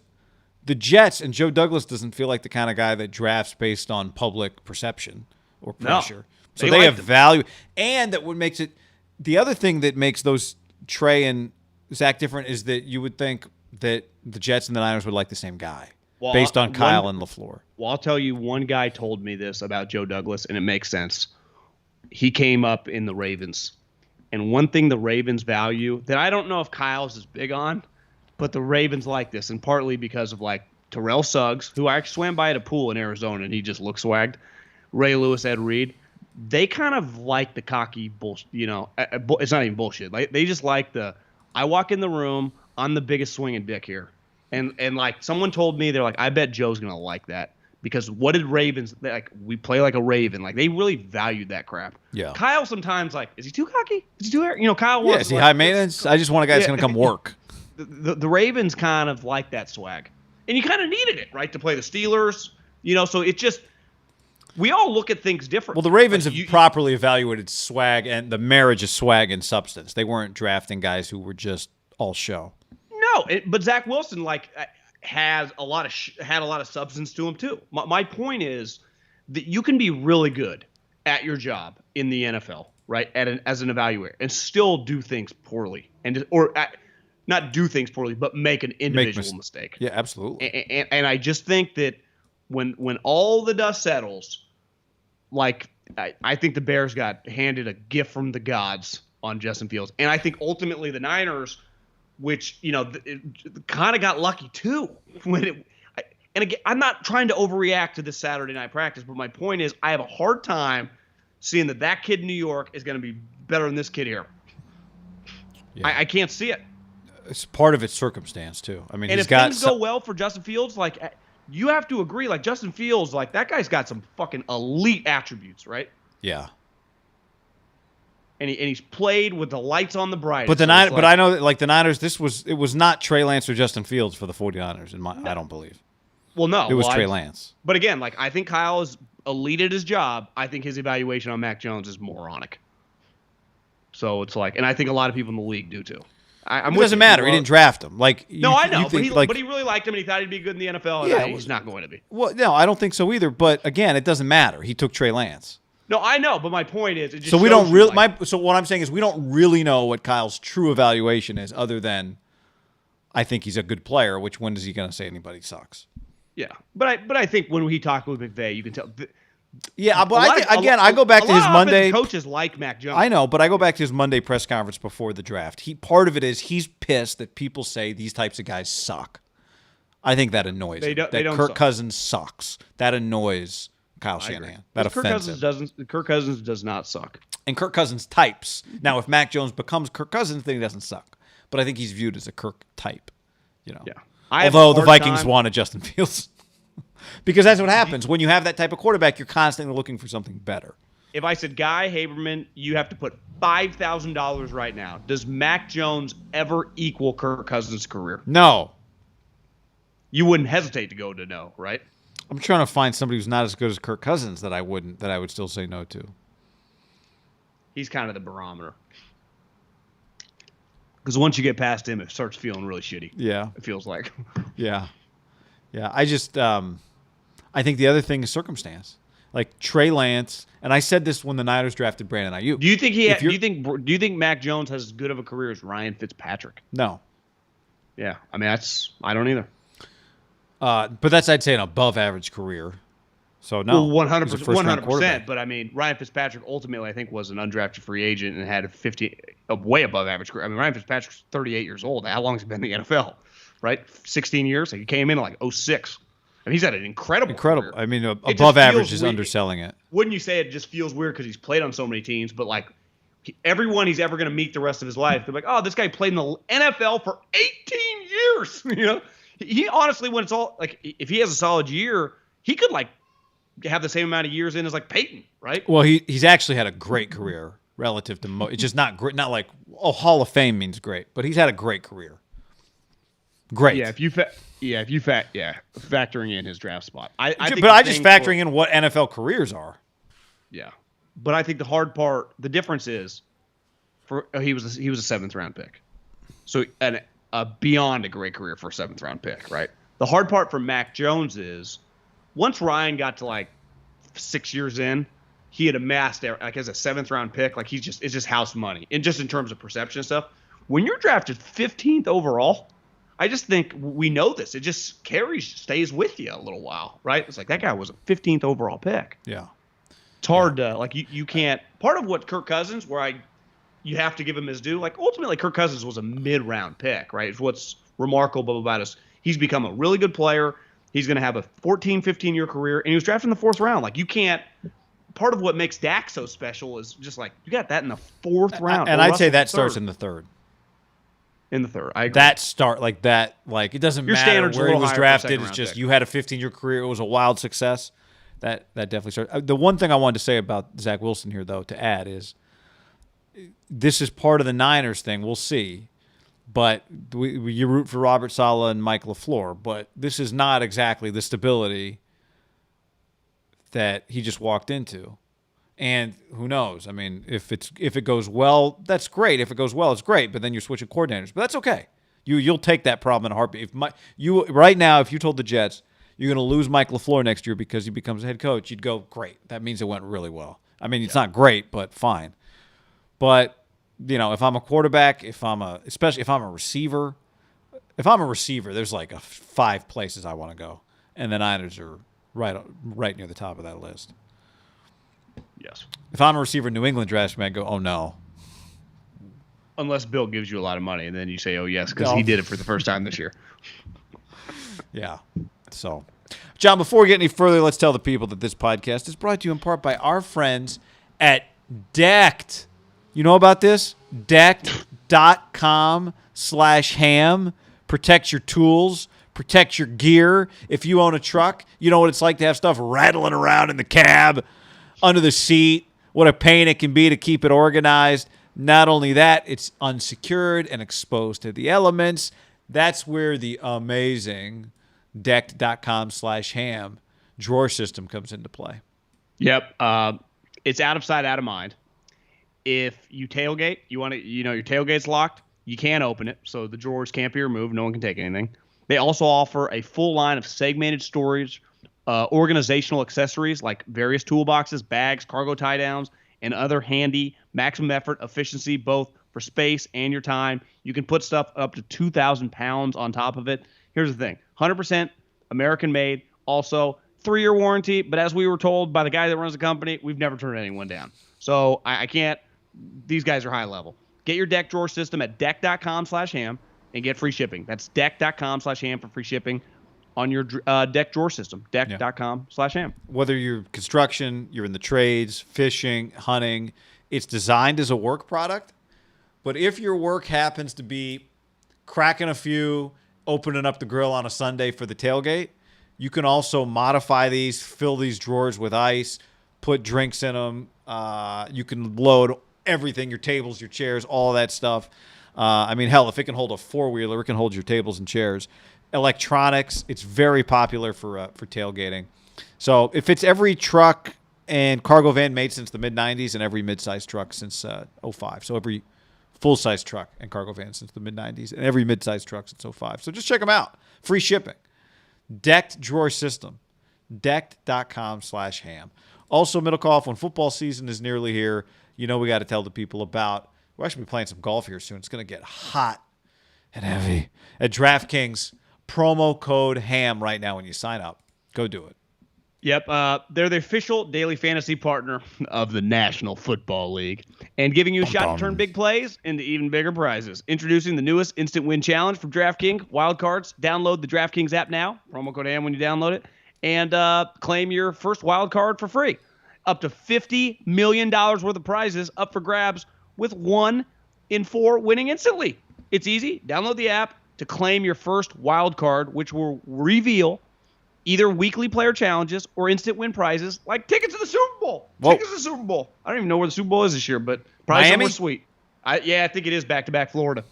the Jets and Joe Douglas doesn't feel like the kind of guy that drafts based on public perception or pressure. No, so they have value, and that what makes it. The other thing that makes those Trey and Zach different is that you would think that the Jets and the Niners would like the same guy based on Kyle and LaFleur. Well, I'll tell you, one guy told me this about Joe Douglas, and it makes sense. He came up in the Ravens, and one thing the Ravens value that I don't know if Kyle's is big on, but the Ravens like this, and partly because of Terrell Suggs, who I swam by at a pool in Arizona, and he just looked swagged. Ray Lewis, Ed Reed. They kind of like the cocky bullshit. It's not even bullshit. They just like I walk in the room, I'm the biggest swinging dick here. And someone told me, they're like, I bet Joe's going to like that. Because what did Ravens, we play like a Raven. They really valued that crap. Yeah. Kyle sometimes, is he too cocky? Is he too Kyle wants is he high maintenance? I just want a guy that's going to come work. The Ravens kind of like that swag. And you kind of needed it, right, to play the Steelers. So it just, we all look at things different. Well, the Ravens have properly evaluated swag and the marriage of swag and substance. They weren't drafting guys who were just all show. No, but Zach Wilson has a lot of substance to him too. My point is that you can be really good at your job in the NFL, right? As an evaluator, and still do things poorly, not do things poorly, but make an individual mistake. Yeah, absolutely. And I just think that when all the dust settles, I think the Bears got handed a gift from the gods on Justin Fields, and I think ultimately the Niners, which kind of got lucky too. And again, I'm not trying to overreact to this Saturday night practice, but my point is I have a hard time seeing that kid in New York is going to be better than this kid here. Yeah. I can't see it. It's part of its circumstance too. I mean, and if things go well for Justin Fields, you have to agree, Justin Fields, that guy's got some fucking elite attributes, right? Yeah. And he's played with the lights on the brightest. But I know that the Niners, it was not Trey Lance or Justin Fields for the 49ers, I don't believe. Well, no. It was Trey Lance. But again, I think Kyle is elite at his job. I think his evaluation on Mac Jones is moronic. So it's and I think a lot of people in the league do too. It doesn't matter. He didn't draft him. No, I know, but he really liked him, and he thought he'd be good in the NFL. And he's not going to be. Well, no, I don't think so either. But again, it doesn't matter. He took Trey Lance. No, I know, but my point is, it just so we don't really. So what I'm saying is, we don't really know what Kyle's true evaluation is, other than I think he's a good player. Which when is he going to say anybody sucks? Yeah, but I think when he talked with McVay, you can tell. Yeah, but I go back to his Monday. Coaches like Mac Jones. I know, but I go back to his Monday press conference before the draft. Part of it is he's pissed that people say these types of guys suck. I think that annoys him. That Kirk Cousins sucks. That annoys Kyle Shanahan. That offends him. Kirk Cousins does not suck. And Kirk Cousins types. Now, if Mac Jones becomes Kirk Cousins, then he doesn't suck. But I think he's viewed as a Kirk type. Yeah. Although the Vikings wanted Justin Fields. Because that's what happens. When you have that type of quarterback, you're constantly looking for something better. If I said, Guy Haberman, you have to put $5,000 right now. Does Mac Jones ever equal Kirk Cousins' career? No. You wouldn't hesitate to go to no, right? I'm trying to find somebody who's not as good as Kirk Cousins that I would still say no to. He's kind of the barometer. Because once you get past him, it starts feeling really shitty. Yeah. It feels like. Yeah. Yeah. I just, I think the other thing is circumstance. Trey Lance, and I said this when the Niners drafted Brandon Ayuk. Do you think Mac Jones has as good of a career as Ryan Fitzpatrick? No. Yeah. I mean, I don't either. But that's, I'd say, an above-average career. So, no. Well, 100%. But, I mean, Ryan Fitzpatrick ultimately, I think, was an undrafted free agent and had a way above-average career. I mean, Ryan Fitzpatrick's 38 years old. How long has he been in the NFL? Right? 16 years? He came in 06. I mean, he's had an incredible Incredible. career. I mean, It above just average feels is weird. underselling it. Wouldn't you say it just feels weird because he's played on so many teams, but like everyone he's ever going to meet the rest of his life, they're like, oh, this guy played in the NFL for 18 years. You know, he honestly, when it's all like, if he has a solid year, he could like have the same amount of years in as like Peyton, right? Well, he's actually had a great career relative to it's just not great. Not like Hall of Fame means great, but he's had a great career. Great. Yeah, factoring in his draft spot. I think but I just factoring in what NFL careers are. Yeah, but I think the hard part, the difference is, he was a 7th round pick, so and beyond a great career for a 7th round pick, right? The hard part for Mac Jones is once Ryan got to like 6 years in, he had amassed like as a 7th round pick, like it's just house money, and just in terms of perception and stuff. When you're drafted 15th overall, I just think we know this. It just stays with you a little while, right? It's like that guy was a 15th overall pick. Yeah. It's hard to like you can't. Part of what Kirk Cousins, you have to give him his due. Like ultimately, Kirk Cousins was a mid-round pick, right? It's what's remarkable about us. He's become a really good player. He's going to have a 14, 15-year career, and he was drafted in the 4th round. Like you can't. Part of what makes Dak so special is just like you got that in the 4th round. And I'd say that starts in the 3rd. In the 3rd, I agree. That start like that, like it doesn't matter where he was drafted. It's just pick. you had a 15-year career. It was a wild success. That definitely started. The one thing I wanted to say about Zach Wilson here, though, to add is this is part of the Niners thing. We'll see, but you root for Robert Saleh and Mike LaFleur, but this is not exactly the stability that he just walked into. And who knows? I mean, if it goes well, that's great. If it goes well, it's great. But then you're switching coordinators. But that's okay. You'll take that problem in a heartbeat. Right now, if you told the Jets you're going to lose Mike LaFleur next year because he becomes head coach, you'd go, great. That means it went really well. I mean, it's not great, but fine. But if I'm a quarterback, especially if I'm a receiver, there's like 5 places I want to go, and the Niners are right near the top of that list. Yes. If I'm a receiver in New England draft, man, go, oh no. Unless Bill gives you a lot of money, and then you say, oh yes, because he did it for the first time this year. Yeah. So, John, before we get any further, let's tell the people that this podcast is brought to you in part by our friends at Decked. You know about this? Decked.com/ham. Protect your tools. Protect your gear. If you own a truck, you know what it's like to have stuff rattling around in the cab, under the seat. What a pain it can be to keep it organized. Not only that, it's unsecured and exposed to the elements. That's where the amazing Decked.com/ham drawer system comes into play. Yep. It's out of sight, out of mind. If you tailgate, your tailgate's locked, you can't open it, so the drawers can't be removed. No one can take anything. They also offer a full line of segmented storage, organizational accessories like various toolboxes, bags, cargo tie-downs, and other handy maximum effort efficiency, both for space and your time. You can put stuff up to 2,000 pounds on top of it. Here's the thing, 100% American-made, also 3-year warranty, but as we were told by the guy that runs the company, we've never turned anyone down. So I can't, these guys are high level. Get your deck drawer system at deck.com/ham and get free shipping. That's deck.com/ham for free shipping on your deck drawer system, deck.com/ham. Whether you're construction, you're in the trades, fishing, hunting, it's designed as a work product. But if your work happens to be cracking a few, opening up the grill on a Sunday for the tailgate, you can also modify these, fill these drawers with ice, put drinks in them. You can load everything, your tables, your chairs, all of that stuff. I mean, hell, if it can hold a 4-wheeler, it can hold your tables and chairs. Electronics, it's very popular for tailgating. So if it's every truck and cargo van made since the mid-'90s and every mid-size truck since 05. So every full-size truck and cargo van since the mid-'90s and every mid-size truck since 05. So just check them out. Free shipping. Decked Drawer System. Decked.com/ham. Also, Middlecoff, when football season is nearly here, we got to tell the people about, we'll actually be playing some golf here soon. It's going to get hot and heavy. At DraftKings, promo code HAM right now when you sign up. Go do it. Yep. They're the official daily fantasy partner of the National Football League and giving you a shot to turn big plays into even bigger prizes. Introducing the newest Instant Win Challenge from DraftKings. Wildcards. Download the DraftKings app now. Promo code HAM when you download it. and claim your first wild card for free. Up to $50 million worth of prizes up for grabs with 1 in 4 winning instantly. It's easy. Download the app to claim your first wild card, which will reveal either weekly player challenges or instant win prizes like tickets to the Super Bowl. Whoa. Tickets to the Super Bowl. I don't even know where the Super Bowl is this year, but probably Miami? somewhere sweet. I think it is back-to-back Florida.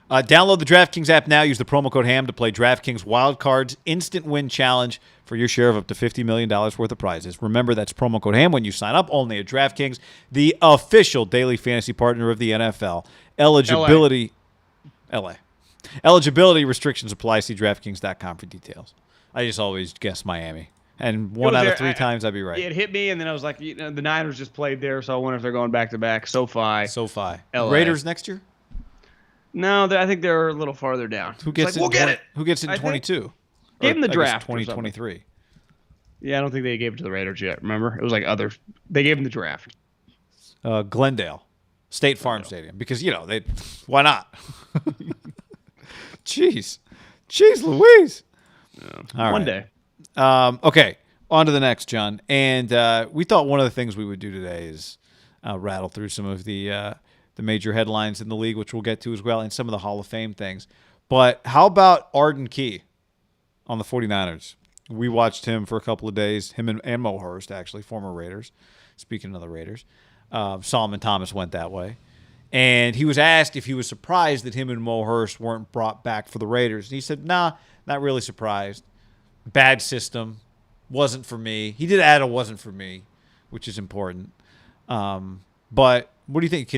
Download the DraftKings app now. Use the promo code HAM to play DraftKings Wild Cards Instant Win Challenge for your share of up to $50 million worth of prizes. Remember, that's promo code HAM when you sign up, only at DraftKings, the official daily fantasy partner of the NFL. Eligibility restrictions apply. See DraftKings.com for details. I just always guess Miami. And 1 out of 3 times I'd be right. It hit me, and then I was like, the Niners just played there, so I wonder if they're going back-to-back. SoFi. LA. Raiders next year? No, I think they're a little farther down. Who gets we'll get it. Who gets it in 22? Gave them the draft. 2023. Yeah, I don't think they gave it to the Raiders yet. Remember, it was like others. They gave them the draft. Glendale, State Farm Stadium, because why not? Jeez, Louise. Yeah. One day. Okay, on to the next, John. And we thought one of the things we would do today is rattle through some of the major headlines in the league, which we'll get to as well, and some of the Hall of Fame things. But how about Arden Key on the 49ers? We watched him for a couple of days, him and Mo Hurst, actually, former Raiders. Speaking of the Raiders, Solomon Thomas went that way. And he was asked if he was surprised that him and Mo Hurst weren't brought back for the Raiders. And he said, nah, not really surprised. Bad system. Wasn't for me. He did add a wasn't for me, which is important. But what do you think?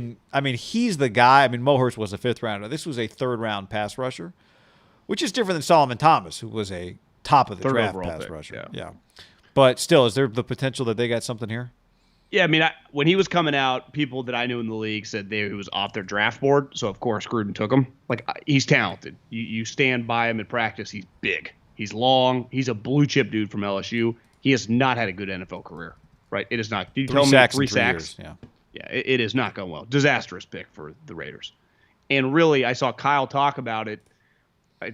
He's the guy. Mo Hurst was a 5th rounder. This was a 3rd-round pass rusher, which is different than Solomon Thomas, who was a top of the draft pass rusher. Yeah. But still, is there the potential that they got something here? Yeah, when he was coming out, people that I knew in the league said he was off their draft board. So, of course, Gruden took him. He's talented. You stand by him in practice. He's big. He's long. He's a blue-chip dude from LSU. He has not had a good NFL career, right? It is not. Did you tell me 3 sacks? Yeah. Yeah, it is not going well. Disastrous pick for the Raiders. And really, I saw Kyle talk about it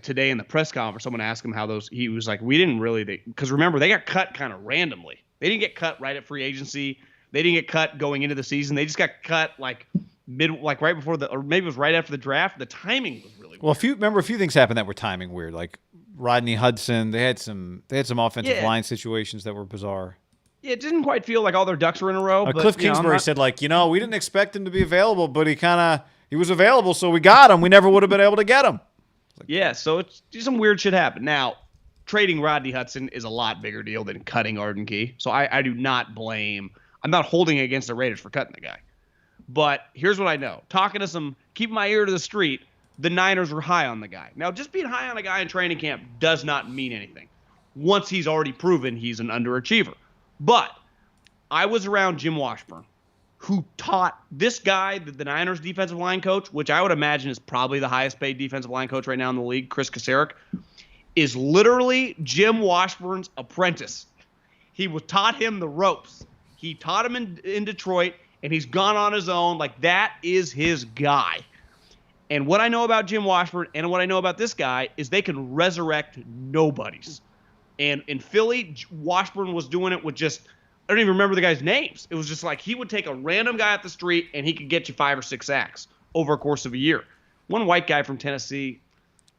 today in the press conference. Someone asked him he was like, we didn't really, because remember, they got cut kind of randomly. They didn't get cut right at free agency. They didn't get cut going into the season. They just got cut right before or maybe it was right after the draft. The timing was really weird. Well, a few things happened that were timing weird, like Rodney Hudson. They had some offensive line situations that were bizarre. Yeah, it didn't quite feel like all their ducks were in a row. But, Cliff Kingsbury said, we didn't expect him to be available, but he was available, so we got him. We never would have been able to get him. So it's some weird shit happened. Now, trading Rodney Hudson is a lot bigger deal than cutting Arden Key. So I do not blame. I'm not holding it against the Raiders for cutting the guy. But here's what I know. Keeping my ear to the street, the Niners were high on the guy. Now, just being high on a guy in training camp does not mean anything once he's already proven he's an underachiever. But I was around Jim Washburn, who taught this guy, the Niners defensive line coach, which I would imagine is probably the highest paid defensive line coach right now in the league, Chris Kasarik, is literally Jim Washburn's apprentice. He taught him the ropes. He taught him in Detroit, and he's gone on his own. That is his guy. And what I know about Jim Washburn and what I know about this guy is they can resurrect nobodies. And in Philly, Washburn was doing it with I don't even remember the guys' names. It was just he would take a random guy off the street and he could get you 5 or 6 sacks over a course of a year. One white guy from Tennessee,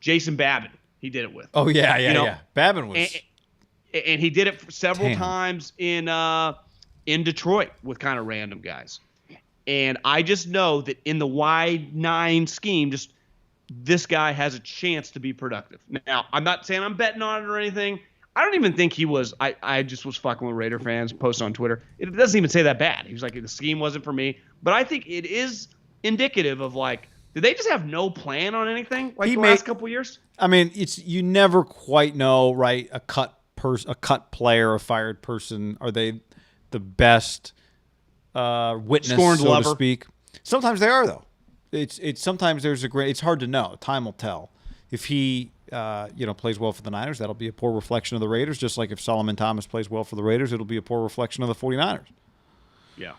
Jason Babin, he did it with. Oh, yeah. Babin was. And he did it several times in Detroit with kind of random guys. And I just know that in the wide 9 scheme, this guy has a chance to be productive. Now, I'm not saying I'm betting on it or anything. I don't even think he was. I just was fucking with Raider fans, posted on Twitter. It doesn't even say that bad. He was like, the scheme wasn't for me. But I think it is indicative of did they just have no plan on anything last couple years? You never quite know, right? A cut player, a fired person. Are they the best witness, Scorned so lover. to speak? Sometimes they are, though. It's sometimes there's it's hard to know. Time will tell. If he plays well for the Niners, that'll be a poor reflection of the Raiders. Just like if Solomon Thomas plays well for the Raiders, it'll be a poor reflection of the 49ers. Yeah.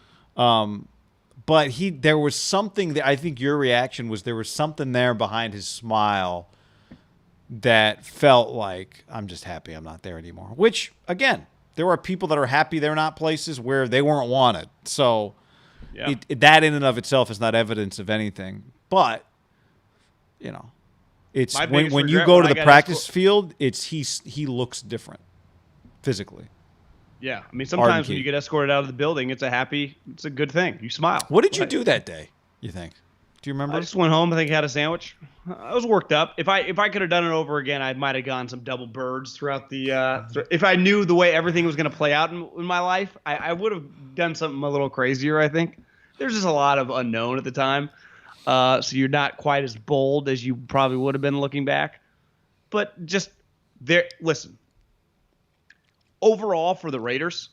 But there was something that I think your reaction was there was something there behind his smile that felt like I'm just happy I'm not there anymore. Which, again, there are people that are happy they're not places where they weren't wanted. So that in and of itself is not evidence of anything. But, it's when you go to the practice field, he looks different physically. Yeah, I mean, sometimes when you get escorted out of the building, it's a good thing. You smile. What did you do that day, you think? Do you remember? I just went home. I think I had a sandwich. I was worked up. If I could have done it over again, I might have gone some double birds throughout the. If I knew the way everything was going to play out in my life, I would have done something a little crazier. I think there's just a lot of unknown at the time, so you're not quite as bold as you probably would have been looking back. But just there, listen. Overall, for the Raiders,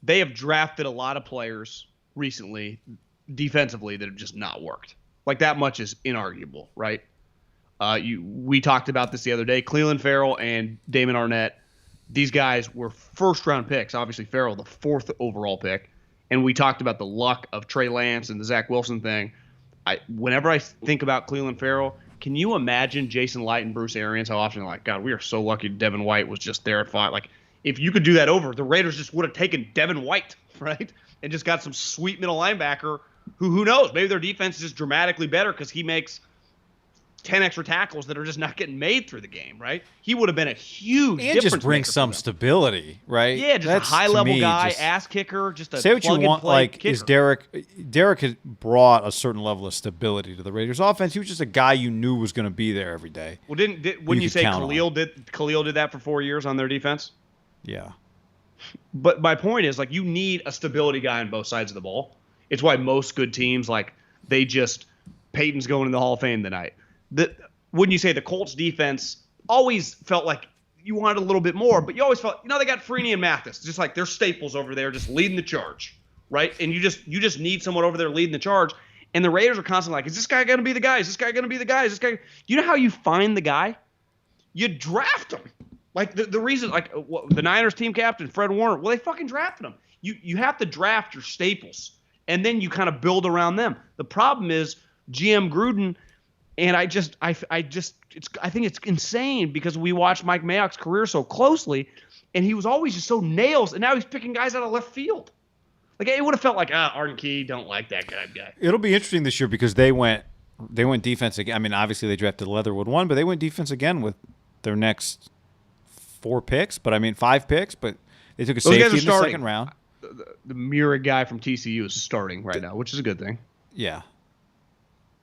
they have drafted a lot of players recently, defensively, that have just not worked. Like, that much is inarguable, right? We talked about this the other day. Cleveland Farrell and Damon Arnett, these guys were first-round picks. Obviously, Farrell, the 4th overall pick. And we talked about the luck of Trey Lance and the Zach Wilson thing. Whenever I think about Cleveland Farrell, can you imagine Jason Light and Bruce Arians, how often like, God, we are so lucky Devin White was just there at 5. Like, if you could do that over, the Raiders just would have taken Devin White, right? And just got some sweet middle linebacker who knows? Maybe their defense is just dramatically better because he makes 10 extra tackles that are just not getting made through the game, right? He would have been a huge difference maker. And just bring some stability, right? Yeah, just a high-level guy, ass kicker, just a say what you want. Like, kicker. Is Derek had brought a certain level of stability to the Raiders offense. He was just a guy you knew was going to be there every day. Well, wouldn't you say Khalil did that for 4 years on their defense? Yeah. But my point is, like, you need a stability guy on both sides of the ball. It's why most good teams, like, Peyton's going in the Hall of Fame tonight. Wouldn't you say the Colts defense always felt like you wanted a little bit more, but you always felt, they got Freeney and Mathis, just like they're staples over there, just leading the charge, right? And you just need someone over there leading the charge. And the Raiders are constantly like, is this guy going to be the guy? Is this guy going to be the guy? Is this guy? You know how you find the guy? You draft him. Like, the reason, like, the Niners team captain, Fred Warner, well, they fucking drafted him. You have to draft your staples, and then you kind of build around them. The problem is GM Gruden, and I think it's insane because we watched Mike Mayock's career so closely, and he was always just so nails, and now he's picking guys out of left field. Like, it would have felt like, Arden Key, don't like that guy. It'll be interesting this year because they went defense again. I mean, obviously they drafted Leatherwood 1, but they went defense again with their next 5 picks, but they took a safety in the second round. The Murray guy from TCU is starting right now, which is a good thing. Yeah.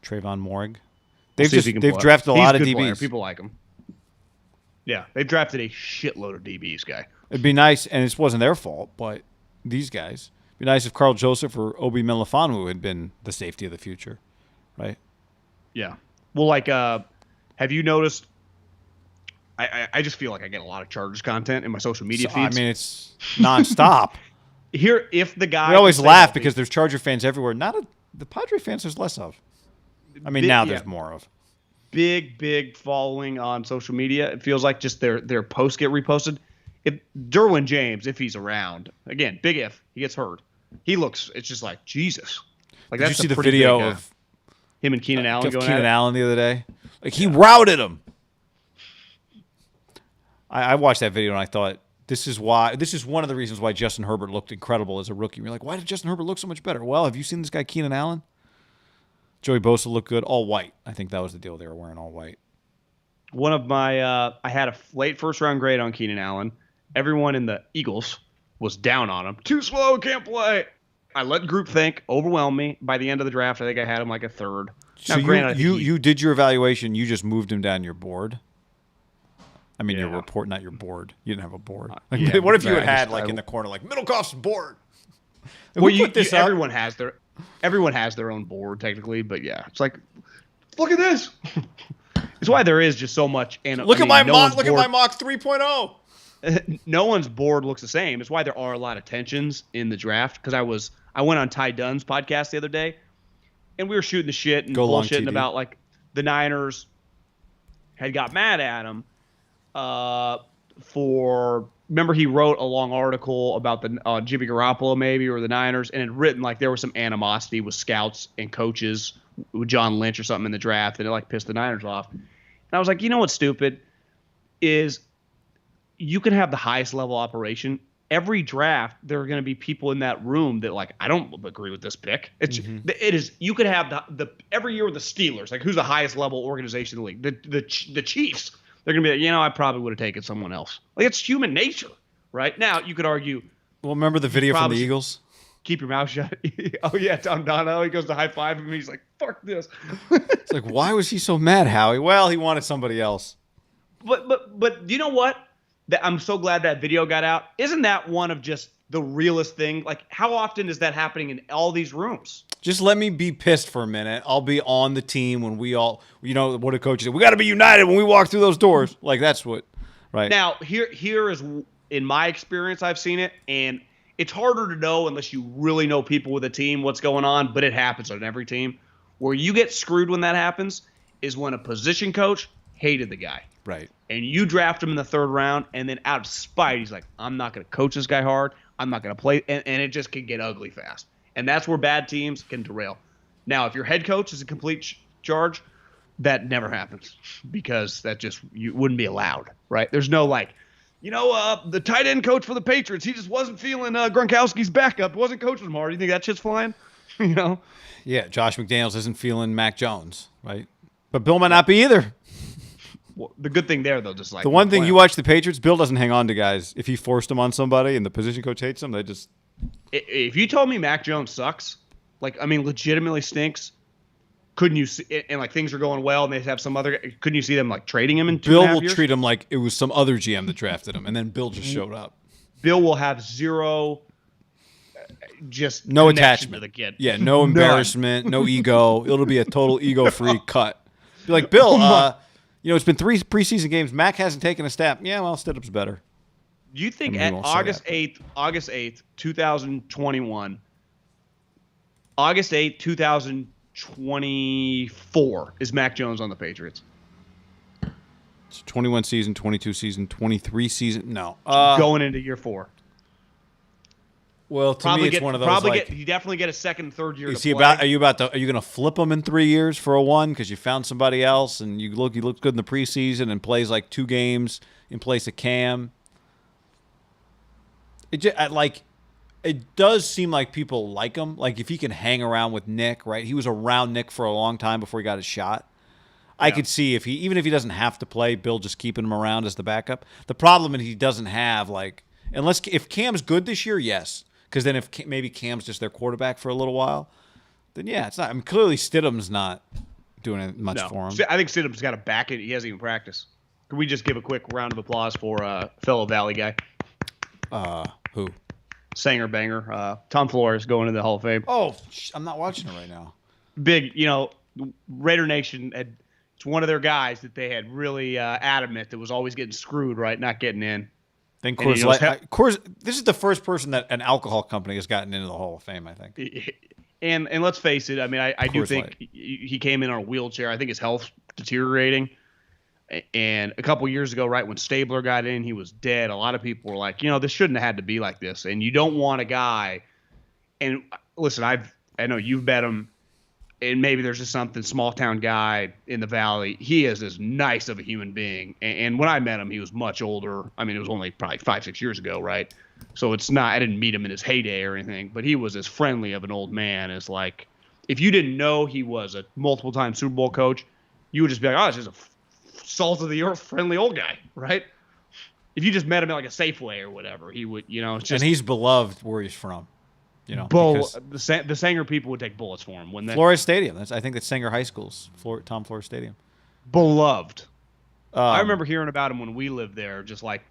Trayvon Morrig. They've drafted a lot of DBs. Player. People like him. Yeah, they've drafted a shitload of DBs, guy. It'd be nice, and this wasn't their fault, but these guys. It'd be nice if Carl Joseph or Obi Melifonwu had been the safety of the future, right? Yeah. Well, like, have you noticed? I just feel like I get a lot of Chargers content in my social media feeds. I mean, it's nonstop. Here, if the guy... We always laugh because there's Charger fans everywhere. The Padre fans there's less of. I mean, now there's more of. Big following on social media. It feels like just their posts get reposted. If Derwin James, if he's around, again, big if, he gets hurt. It's just like, Jesus. Like, Did you see the video of him and Keenan Allen going Keenan Allen the other day? Like, he routed him. I watched that video and I thought, this is one of the reasons why Justin Herbert looked incredible as a rookie. You're like, why did Justin Herbert look so much better? Well, have you seen this guy Keenan Allen? Joey Bosa looked good, all white. I think that was the deal. They were wearing all white. One of my, I had a late first round grade on Keenan Allen. Everyone in the Eagles was down on him. Too slow, can't play. I let groupthink overwhelm me. By the end of the draft, I think I had him like a third. So you did your evaluation. You just moved him down your board. I mean, your report, not your board. You didn't have a board. What if you had like in the corner, like Middlecoff's board? Well, everyone has their own board technically, but yeah, it's like, look at this. It's why there is just so much. And look at my mock 3.0. No one's board looks the same. It's why there are a lot of tensions in the draft. Because I went on Ty Dunn's podcast the other day, and we were shooting the shit and bullshitting about like the Niners had got mad at him. Remember he wrote a long article about the Jimmy Garoppolo maybe or the Niners, and had written like there was some animosity with scouts and coaches with John Lynch or something in the draft, and it like pissed the Niners off. And I was like, you know what's stupid? is you can have the highest level operation. Every draft, there are going to be people in that room that like, I don't agree with this pick. It is, you could have the every year with the Steelers, like who's the highest level organization in the league? The Chiefs. They're going to be like, I probably would have taken someone else. Like it's human nature, right? Now you could argue. Well, remember the video from the Eagles? Keep your mouth shut. Oh yeah, Tom Donahue. He goes to high five him. He's like, "Fuck this." It's like, why was he so mad, Howie? Well, he wanted somebody else. But you know what? I'm so glad that video got out. Isn't that one of just the realest thing? Like, how often is that happening in all these rooms? Just let me be pissed for a minute. I'll be on the team when we all, what a coach said. We got to be united when we walk through those doors. Like, that's what, right? Now, here is, in my experience, I've seen it, and it's harder to know unless you really know people with a team what's going on, but it happens on every team. Where you get screwed when that happens is when a position coach hated the guy. Right. And you draft him in the third round, and then out of spite, he's like, I'm not going to coach this guy hard. I'm not going to play. And it just can get ugly fast. And that's where bad teams can derail. Now, if your head coach is a complete charge, that never happens because that just you wouldn't be allowed, right? There's no like, the tight end coach for the Patriots, he just wasn't feeling Gronkowski's backup. He wasn't coaching him hard. You think that shit's flying? Yeah, Josh McDaniels isn't feeling Mac Jones, right? But Bill might not be either. Well, the good thing there, though, just like the one thing you watch the Patriots, Bill doesn't hang on to guys. If he forced them on somebody and the position coach hates them, they just. If you told me Mac Jones sucks, legitimately stinks, couldn't you see? And like things are going well, and they have some other. Couldn't you see them like trading him in 2.5 years? Bill will treat him like it was some other GM that drafted him, and then Bill just showed up. Bill will have zero. Just no attachment to the kid. Yeah, no embarrassment, no ego. It'll be a total ego-free cut. Be like, Bill, it's been 3 preseason games. Mac hasn't taken a step. Yeah, well, Stidham's better. Do you think at August 8th, 2021, August 8th, 2024, is Mac Jones on the Patriots? It's 21 season, 22 season, 23 season. No. Going into year 4. Well, to me, it's one of those. You definitely get a second and third year. Are you going to flip them in 3 years for a one because you found somebody else and you look good in the preseason and plays like 2 games in place of Cam? It does seem like people like him. Like if he can hang around with Nick, right? He was around Nick for a long time before he got his shot. I could see even if he doesn't have to play, Bill just keeping him around as the backup. The problem is he doesn't have if Cam's good this year, yes. Because then if maybe Cam's just their quarterback for a little while, then yeah, it's not. I mean, clearly Stidham's not doing much for him. I think Stidham's got to back it. He hasn't even practiced. Can we just give a quick round of applause for fellow Valley guy? Who? Sanger banger. Tom Flores going into the Hall of Fame. Oh, I'm not watching it right now. Big, Raider Nation it's one of their guys that they had really adamant that was always getting screwed, right? Not getting in. Then Coors, this is the first person that an alcohol company has gotten into the Hall of Fame, I think. And let's face it, I mean, I do think he came in on a wheelchair. I think his health's deteriorating. And a couple years ago, right, when Stabler got in, he was dead. A lot of people were like, this shouldn't have had to be like this. And you don't want a guy. And listen, I know you've bet him. And maybe there's just something, small town guy in the Valley. He is as nice of a human being. And when I met him, he was much older. I mean, it was only probably 5-6 years ago, right? So it's not, I didn't meet him in his heyday or anything, but he was as friendly of an old man as like, if you didn't know he was a multiple time Super Bowl coach, you would just be like, oh, it's just a salt of the earth, friendly old guy, right? If you just met him at like a Safeway or whatever, he would, it's just. And he's beloved where he's from. The Sanger people would take bullets for him. Flores Stadium. I think that's Sanger High School's Tom Flores Stadium. Beloved. I remember hearing about him when we lived there. Just like,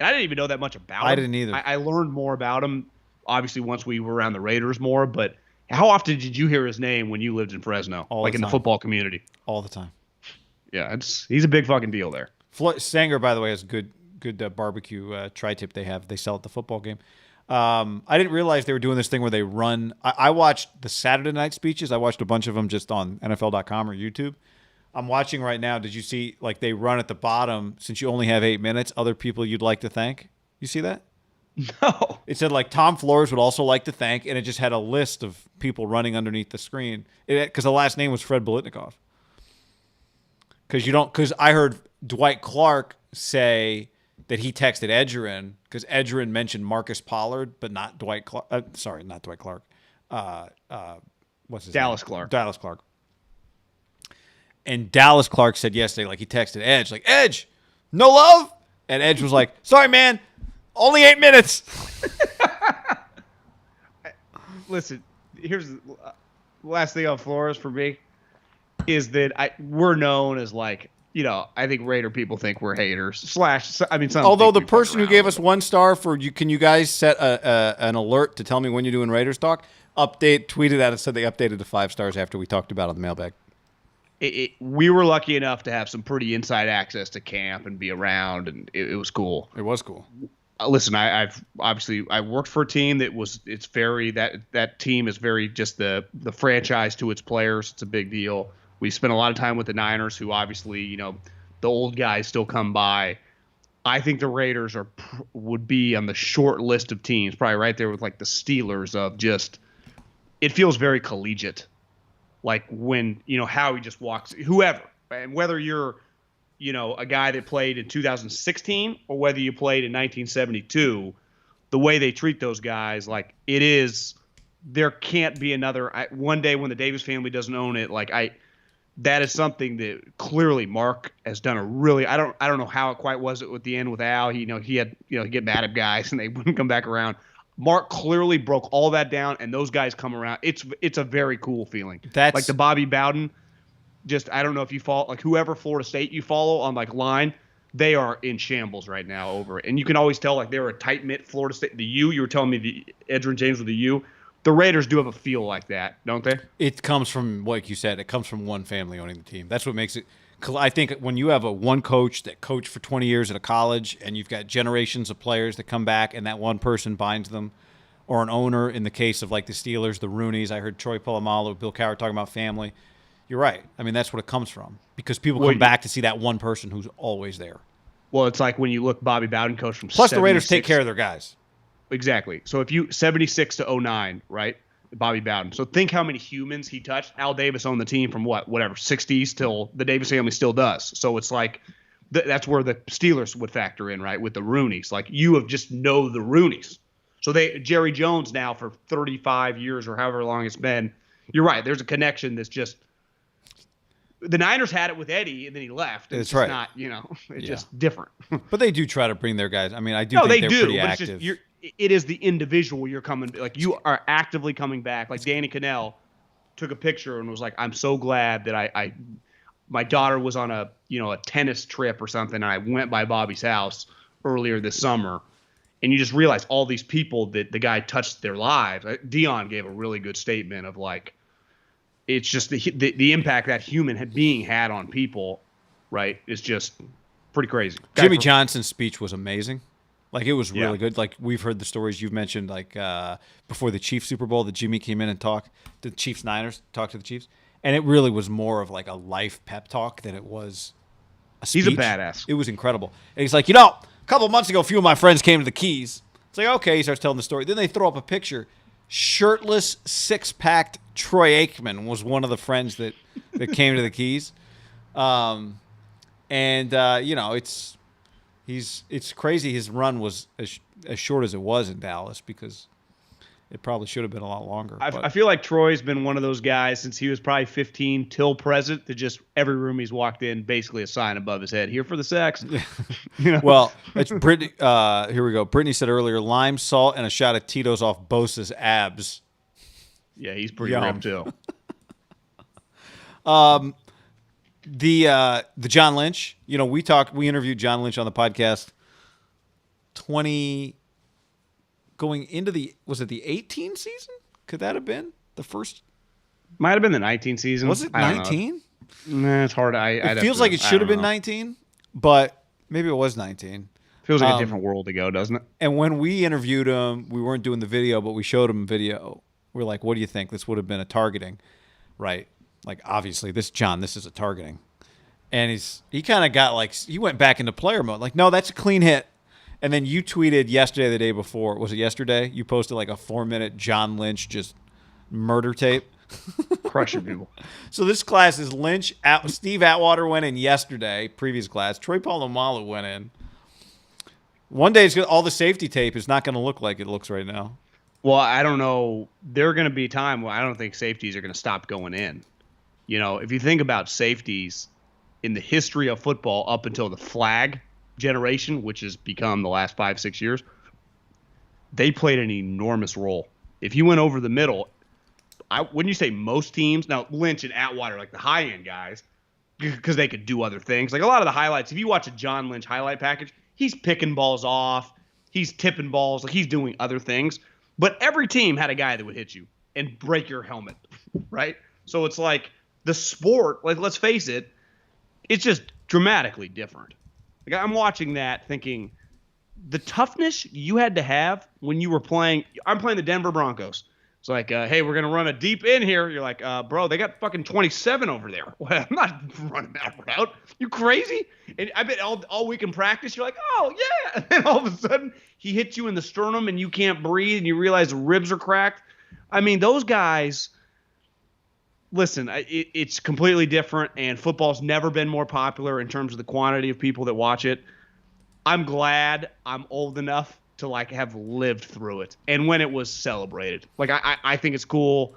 and I didn't even know that much about him. I didn't either. I learned more about him, obviously, once we were around the Raiders more. But how often did you hear his name when you lived in Fresno, in the football community? All the time. Yeah, he's a big fucking deal there. Sanger, by the way, has good barbecue tri-tip they have. They sell at the football game. I didn't realize they were doing this thing where they run. I watched the Saturday night speeches. I watched a bunch of them just on NFL.com or YouTube. I'm watching right now. Did you see they run at the bottom, since you only have 8 minutes, other people you'd like to thank? You see that? No. It said Tom Flores would also like to thank, and it just had a list of people running underneath the screen. Because the last name was Fred Biletnikoff. Because I heard Dwight Clark say that he texted Edgerrin because Edgerrin mentioned Marcus Pollard, but not Dwight Clark. Sorry, not Dwight Clark. What's his Dallas name? Clark. Dallas Clark. And Dallas Clark said yesterday, like he texted Edge, like, Edge, no love? And Edge was like, sorry, man, only 8 minutes. Listen, here's the last thing on Flores for me is that we're known as like, I think Raider people think we're haters. Some Although the person who gave us 1 star for you, can you guys set an alert to tell me when you're doing Raiders talk? Tweeted at us, said they updated to 5 stars after we talked about it on the mailbag. We were lucky enough to have some pretty inside access to camp and be around, and it was cool. It was cool. Listen, I've obviously I worked for a team it's very that team is very just the franchise to its players. It's a big deal. We spent a lot of time with the Niners, who obviously the old guys still come by. I think the Raiders would be on the short list of teams, probably right there with like the Steelers of just it feels very collegiate. Like when how he just walks, whoever, and whether you're a guy that played in 2016 or whether you played in 1972, the way they treat those guys, like there can't be another. One day when the Davis family doesn't own it, that is something that clearly Mark has done a really. I don't know how it quite was at the end with Al. He had he'd get mad at guys and they wouldn't come back around. Mark clearly broke all that down, and those guys come around. It's a very cool feeling. That's like the Bobby Bowden. Just I don't know if you follow whoever Florida State you follow on line, they are in shambles right now over it, and you can always tell they were a tight knit Florida State. You were telling me the Edgerrin James with the U. The Raiders do have a feel like that, don't they? It comes from, like you said, it comes from one family owning the team. That's what makes it. I think when you have one coach that coached for 20 years at a college and you've got generations of players that come back and that one person binds them, or an owner in the case of like the Steelers, the Rooneys. I heard Troy Polamalu, Bill Cowher talking about family. You're right. I mean, that's what it comes from because people come back to see that one person who's always there. Well, it's like when you look Bobby Bowden coach from Plus the Raiders take care of their guys. Exactly. So if you 76 to 09, right? Bobby Bowden. So think how many humans he touched. Al Davis owned the team from whatever, 60s till the Davis family still does. So it's like that's where the Steelers would factor in, right? With the Rooneys. Like you have just know the Rooneys. So Jerry Jones now for 35 years or however long it's been. You're right. There's a connection that's just the Niners had it with Eddie and then he left. That's right. Not, it's just different. But they do try to bring their guys. I mean, I do think they're pretty active. It's just, it is the individual you're coming, like you are actively coming back. Like Danny Cannell took a picture and was like, I'm so glad that my daughter was on a tennis trip or something. And I went by Bobby's house earlier this summer. And you just realize all these people that the guy touched their lives. Dion gave a really good statement of like, it's just the impact that human being had on people, right, is just pretty crazy. Jimmy Johnson's speech was amazing. Like, it was really good. Like, we've heard the stories you've mentioned, like before the Chiefs Super Bowl that Jimmy came in and talked to the Chiefs-Niners, talked to the Chiefs. And it really was more of like a life pep talk than it was a speech. He's a badass. It was incredible. And he's like, a couple of months ago, a few of my friends came to the Keys. It's like, okay, he starts telling the story. Then they throw up a picture. Shirtless, six-packed Troy Aikman was one of the friends that came to the Keys. It's crazy his run was as short as it was in Dallas because it probably should have been a lot longer. I feel like Troy's been one of those guys since he was probably 15 till present that just every room he's walked in, basically a sign above his head, here for the sex. Well, it's Brittany. Here we go. Brittany said earlier, lime, salt, and a shot of Tito's off Bosa's abs. Yeah, he's pretty ripped too. The John Lynch, we interviewed John Lynch on the podcast going into was it the 18 season? Could that have been the first? Might have been the 19 season. Was it 19? Nah, it's hard. It feels like it should have been 19, but maybe it was 19. Feels like a different world ago, doesn't it? And when we interviewed him, we weren't doing the video, but we showed him video. We're like, what do you think? This would have been a targeting, right? Like, obviously, this is a targeting. And he kind of got like, he went back into player mode. Like, no, that's a clean hit. And then you tweeted yesterday, the day before. Was it yesterday? You posted like a 4-minute John Lynch just murder tape. Crushing people. So this class is Lynch. Steve Atwater went in yesterday. Previous class. Troy Polamalu went in. One day, all the safety tape is not going to look like it looks right now. Well, I don't know. There are going to be a time where I don't think safeties are going to stop going in. You know, if you think about safeties in the history of football up until the flag generation, which has become the last 5-6 years, they played an enormous role. If you went over the middle, wouldn't you say most teams, now Lynch and Atwater, like the high-end guys, because they could do other things. Like a lot of the highlights, if you watch a John Lynch highlight package, he's picking balls off, he's tipping balls, like he's doing other things. But every team had a guy that would hit you and break your helmet, right? So it's like the sport, like let's face it, it's just dramatically different. Like I'm watching that thinking the toughness you had to have when you were playing. I'm playing the Denver Broncos. It's like, hey, we're going to run a deep in here. You're like, bro, they got fucking 27 over there. Well, I'm not running that route. You crazy? And I bet all week in practice, you're like, oh, yeah. And then all of a sudden, he hits you in the sternum and you can't breathe and you realize the ribs are cracked. I mean, those guys, listen, it's completely different, and football's never been more popular in terms of the quantity of people that watch it. I'm glad I'm old enough to like have lived through it, and when it was celebrated. Like I think it's cool.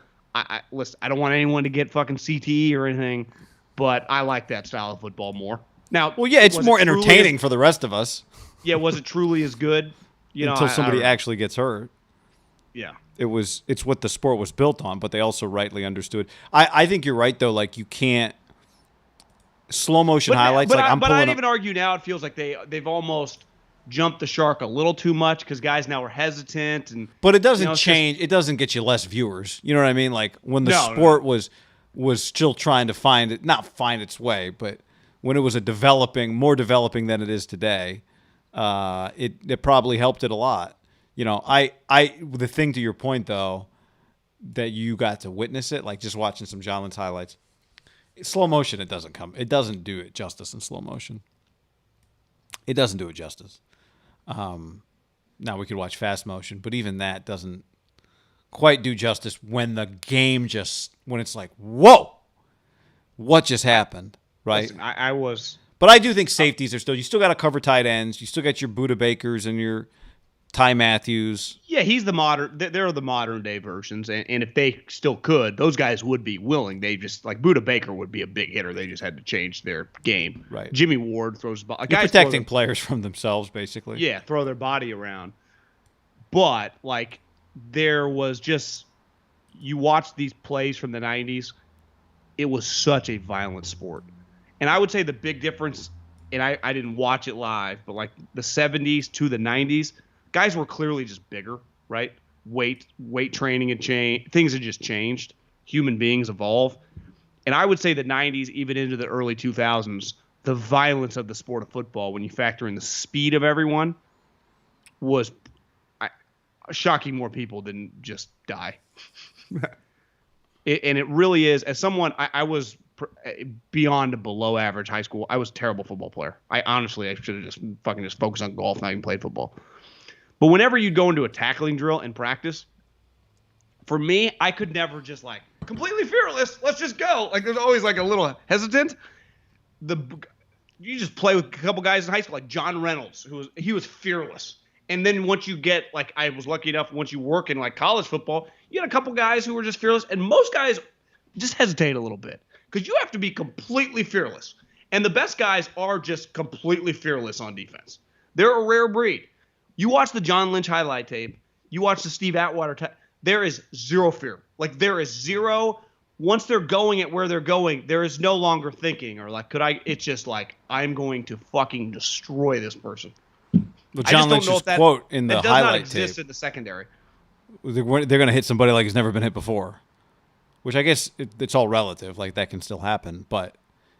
Listen, I don't want anyone to get fucking CTE or anything, but I like that style of football more. Now, well, yeah, it's more entertaining for the rest of us. Yeah, was it truly as good? You know, until somebody actually gets hurt. Yeah, it's what the sport was built on, but they also rightly understood. I think you're right though. Like you can't slow motion highlights. But like I'd even argue now it feels like they've almost jumped the shark a little too much because guys now are hesitant but it doesn't change. It doesn't get you less viewers. You know what I mean? Like when the sport was still trying to not find its way, but when it was more developing than it is today, it probably helped it a lot. You know, the thing to your point though, that you got to witness it, like just watching some John Lynch highlights. Slow motion, it doesn't do it justice in slow motion. It doesn't do it justice. Now we could watch fast motion, but even that doesn't quite do justice when the game when it's like, whoa, what just happened, right? Listen, but I do think safeties are you still got to cover tight ends. You still got your Buda Bakers and your Ty Matthews. Yeah, they're the modern day versions, and if they still could, those guys would be willing. They just, like Buda Baker would be a big hitter. They just had to change their game. Right. Jimmy Ward throws the ball. You're protecting players from themselves, basically. Yeah, throw their body around. But, like, there was just, you watch these plays from the 90s, it was such a violent sport. And I would say the big difference, and I didn't watch it live, but like the 70s to the 90s, guys were clearly just bigger, right? Weight training had changed. Things had just changed. Human beings evolve. And I would say the 90s, even into the early 2000s, the violence of the sport of football, when you factor in the speed of everyone, was shocking more people than just die. And it really is. As someone, I was beyond a below average high school. I was a terrible football player. I should have just focused on golf, not even played football. But whenever you'd go into a tackling drill in practice, for me, I could never just like completely fearless. Let's just go. Like there's always like a little hesitant. You just play with a couple guys in high school, like John Reynolds, he was fearless. And then once you get like, I was lucky enough, once you work in like college football, you get a couple guys who were just fearless, and most guys just hesitate a little bit because you have to be completely fearless. And the best guys are just completely fearless on defense. They're a rare breed. You watch the John Lynch highlight tape, you watch the Steve Atwater tape, there is zero fear. Like there is zero. Once they're going at where they're going, there is no longer thinking or like, it's just like, I'm going to fucking destroy this person. Well, John Lynch's quote in the highlight tape. It does not exist in the secondary. They're going to hit somebody like he's never been hit before, which I guess it's all relative. Like that can still happen, but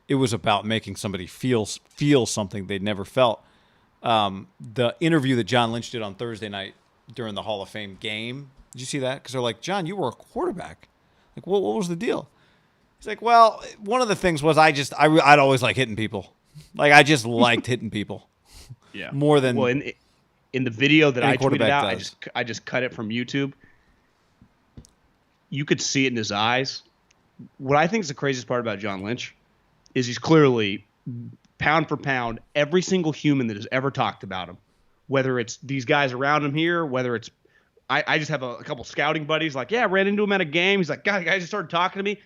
it was about making somebody feel something they'd never felt. The interview that John Lynch did on Thursday night during the Hall of Fame game. Did you see that? Because they're like, John, you were a quarterback. Like, what was the deal? He's like, well, one of the things was I'd always like hitting people. Like I just liked hitting people. Yeah. More than in the video that I tweeted out, I just cut it from YouTube. You could see it in his eyes. what I think is the craziest part about John Lynch is he's clearly pound for pound every single human that has ever talked about him, whether it's these guys around him here, whether it's I just have a couple scouting buddies like, yeah, I ran into him at a game. He's like, guys just started talking to me.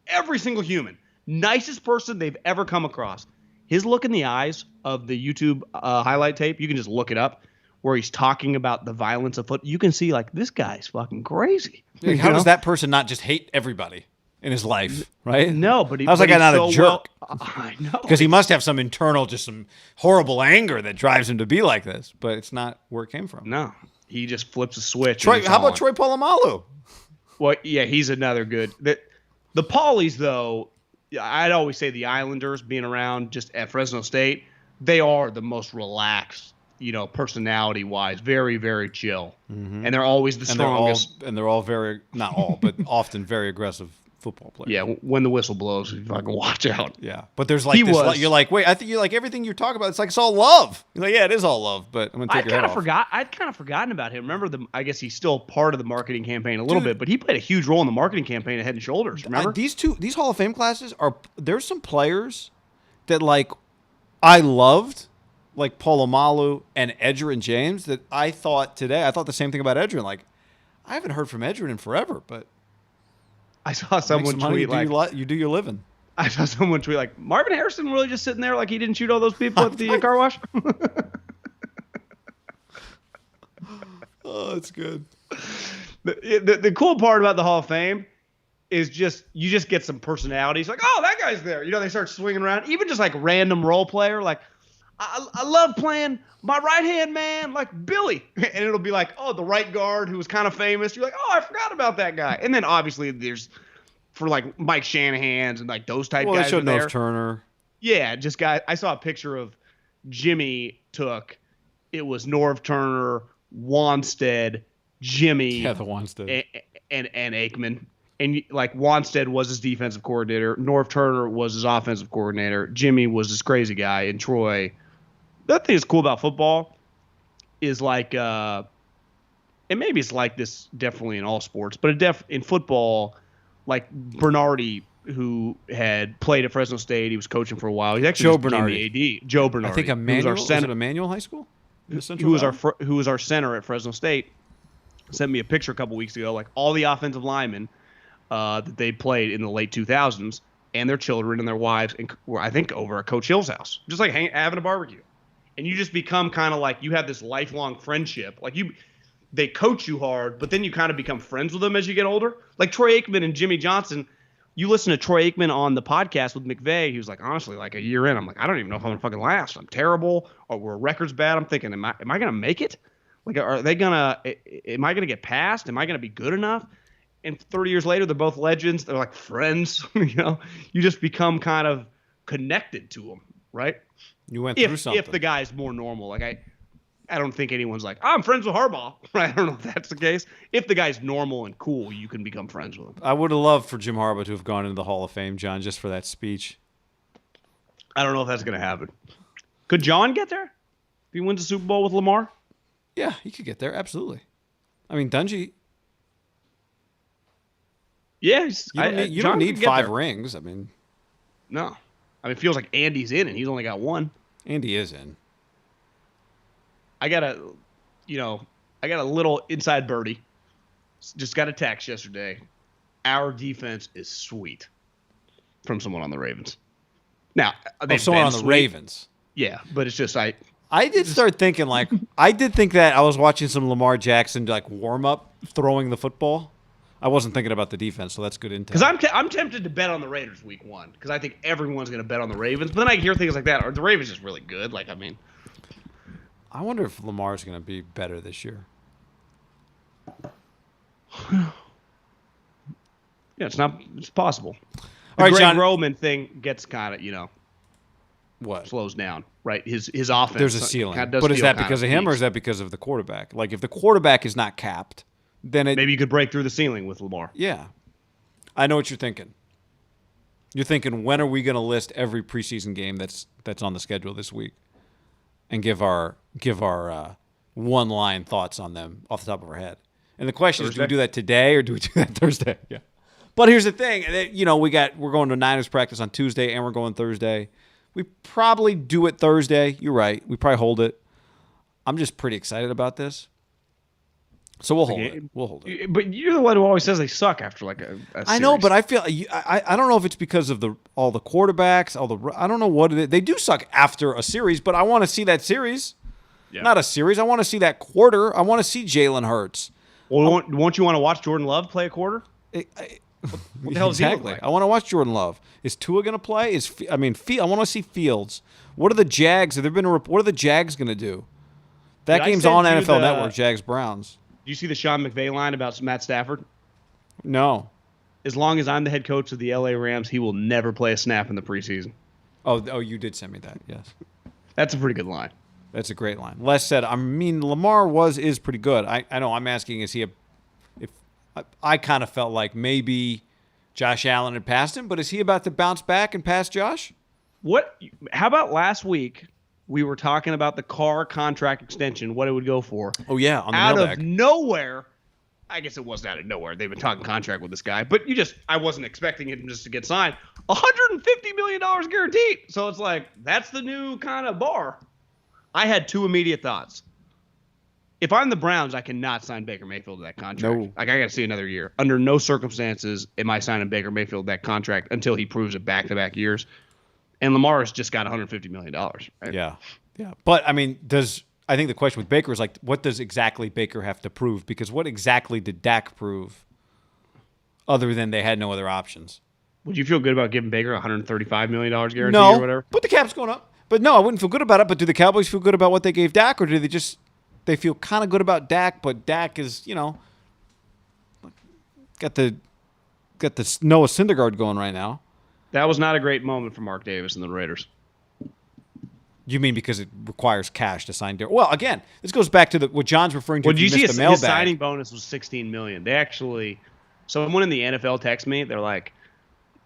Every single human, nicest person they've ever come across. His look in the eyes of the YouTube highlight tape, you can just look it up, where he's talking about the violence of foot. You can see like this guy's fucking crazy. Like, how does that person not just hate everybody in his life, right? No, but how's that guy not a jerk? I know, because he must have some internal, just some horrible anger that drives him to be like this. But it's not where it came from. No, he just flips a switch. Troy, how about Troy Polamalu? Well, yeah, he's another good. The Paulies, though, I'd always say the Islanders being around just at Fresno State, they are the most relaxed, personality-wise, very, very chill. Mm-hmm. And they're always the strongest. And they're all very, not all, but often very aggressive football players. Yeah, when the whistle blows, you fucking watch out. Yeah, but there's like you're like, wait, I think you like everything you talk about. It's like it's all love. You're like, yeah, it is all love, but I'm gonna take your head off. I'd kind of forgotten about him. Remember, I guess he's still part of the marketing campaign a little bit, but he played a huge role in the marketing campaign at Head and Shoulders. Remember, these Hall of Fame classes there's some players that like I loved, like Polamalu and Edgerrin James, that I thought the same thing about Edgerrin. Like, I haven't heard from Edgerrin in forever, but I saw someone tweet you do your living. I saw someone tweet like, Marvin Harrison really just sitting there like he didn't shoot all those people at the car wash? Oh, that's good. The cool part about the Hall of Fame is you just get some personalities. Like, oh, that guy's there. They start swinging around. Even just like random role player. Like, I love playing my right-hand man like Billy. And it'll be like, oh, the right guard who was kind of famous. You're like, oh, I forgot about that guy. And then obviously there's for like Mike Shanahan's and like those type guys. Well, they showed Norv Turner. Yeah, just guys. I saw a picture of Jimmy took. It was Norv Turner, Wanstead, Jimmy. Yeah, the Wanstead. And Aikman. And like Wanstead was his defensive coordinator. Norv Turner was his offensive coordinator. Jimmy was this crazy guy. And Troy. The other thing that's cool about football is like, and maybe it's like this definitely in all sports, but in football, like Bernardi, who had played at Fresno State, he was coaching for a while. He's actually the AD. Joe Bernardi. I think Emmanuel. Was it Emmanuel High School? Who was our center at Fresno State? Sent me a picture a couple weeks ago, like all the offensive linemen that they played in the late 2000s, and their children and their wives, and I think over at Coach Hill's house, just like having a barbecue. And you just become kind of like you have this lifelong friendship. Like they coach you hard, but then you kind of become friends with them as you get older. Like Troy Aikman and Jimmy Johnson. You listen to Troy Aikman on the podcast with McVay. He was like, honestly, like a year in, I'm like, I don't even know if I'm gonna fucking last. I'm terrible, or we're records bad. I'm thinking, am I gonna make it? Like, am I gonna get passed? Am I gonna be good enough? And 30 years later, they're both legends. They're like friends. You just become kind of connected to them, right? You went through something. If the guy's more normal, like I don't think anyone's like, I'm friends with Harbaugh, right? I don't know if that's the case. If the guy's normal and cool, you can become friends with him. I would have loved for Jim Harbaugh to have gone into the Hall of Fame, John, just for that speech. I don't know if that's going to happen. Could John get there if he wins the Super Bowl with Lamar? Yeah, he could get there, absolutely. I mean, Dungy. Yeah, you don't need 5 rings. I mean, no. I mean, it feels like Andy's in, and he's only got 1. Andy is in. I got a little inside birdie. Just got a text yesterday. Our defense is sweet from someone on the Ravens. Now, someone on the Ravens. Yeah, but it's just I did start thinking I did think that I was watching some Lamar Jackson like warm up throwing the football. I wasn't thinking about the defense, so that's good intel. Because I'm tempted to bet on the Raiders week 1 because I think everyone's going to bet on the Ravens. But then I hear things like that. Are the Ravens just really good? Like, I mean, I wonder if Lamar's going to be better this year. Yeah, it's possible. All right, Greg John. Roman thing gets kind of, what slows down, right? His offense. There's a ceiling. But is that because of him or is that because of the quarterback? Like, if the quarterback is not capped, then maybe you could break through the ceiling with Lamar. Yeah. I know what you're thinking. You're thinking, when are we going to list every preseason game that's on the schedule this week and give our one-line thoughts on them off the top of our head? And the question is, do we do that today or do we do that Thursday? Yeah. But here's the thing, we're going to Niners practice on Tuesday and we're going Thursday. We probably do it Thursday. You're right. We probably hold it. I'm just pretty excited about this. So we'll hold it. We'll hold it. But you're the one who always says they suck after like a series. I know, but I feel I don't know if it's because of all the quarterbacks, I don't know what it is. They do suck after a series, but I want to see that series. Yeah. Not a series. I want to see that quarter. I want to see Jalen Hurts. Well, won't you want to watch Jordan Love play a quarter? What the hell exactly. Like? I want to watch Jordan Love. Is Tua going to play? I want to see Fields. What are the Jags? What are the Jags going to do? That game's on NFL Network. Jags Browns. Do you see the Sean McVay line about Matt Stafford? No. As long as I'm the head coach of the LA Rams, he will never play a snap in the preseason. Oh, you did send me that. Yes. That's a pretty good line. That's a great line. Les said, Lamar is pretty good. I know. I'm asking, is he I kind of felt like maybe Josh Allen had passed him, but is he about to bounce back and pass Josh? How about last week we were talking about the Carr contract extension, what it would go for? Oh, yeah, on the out mailbag. Of nowhere. I guess it wasn't out of nowhere. They've been talking contract with this guy, but I wasn't expecting him just to get signed. $150 million guaranteed. So it's like, that's the new kind of bar. I had two immediate thoughts. If I'm the Browns, I cannot sign Baker Mayfield to that contract. No. Like, I got to see another year. Under no circumstances am I signing Baker Mayfield that contract until he proves it back-to-back years. And Lamar has just got $150 million. Right? Yeah. But, I think the question with Baker is, like, what does exactly Baker have to prove? Because what exactly did Dak prove other than they had no other options? Would you feel good about giving Baker a $135 million guarantee or whatever? But the cap's going up. But no, I wouldn't feel good about it. But do the Cowboys feel good about what they gave Dak, or do they feel kind of good about Dak, but Dak is, got the Noah Syndergaard going right now. That was not a great moment for Mark Davis and the Raiders. You mean because it requires cash to sign Derek? Well, again, this goes back to what John's referring to. Well, you see his signing bonus was $16 million. They actually, someone in the NFL texted me. They're like,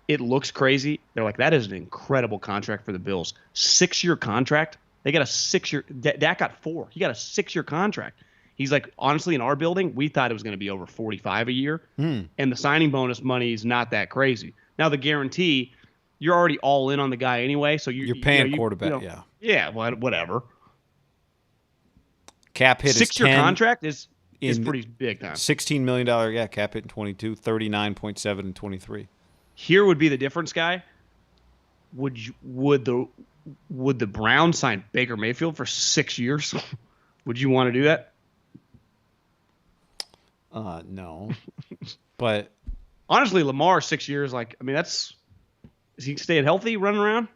it looks crazy. They're like, that is an incredible contract for the Bills. 6-year contract. They got a 6-year. Dak got 4. He got a 6-year contract. He's like, honestly, in our building, we thought it was going to be over 45 a year. And the signing bonus money is not that crazy. Now, the guarantee, you're already all in on the guy anyway. So you're paying quarterback, yeah. Yeah, whatever. Cap hit 6-year contract is pretty big time. $16 million, cap hit in 22, 39.7 in 23. Here would be the difference, guy. Would the Browns sign Baker Mayfield for 6 years? Would you want to do that? No. But honestly, Lamar 6 years, is he staying healthy, running around?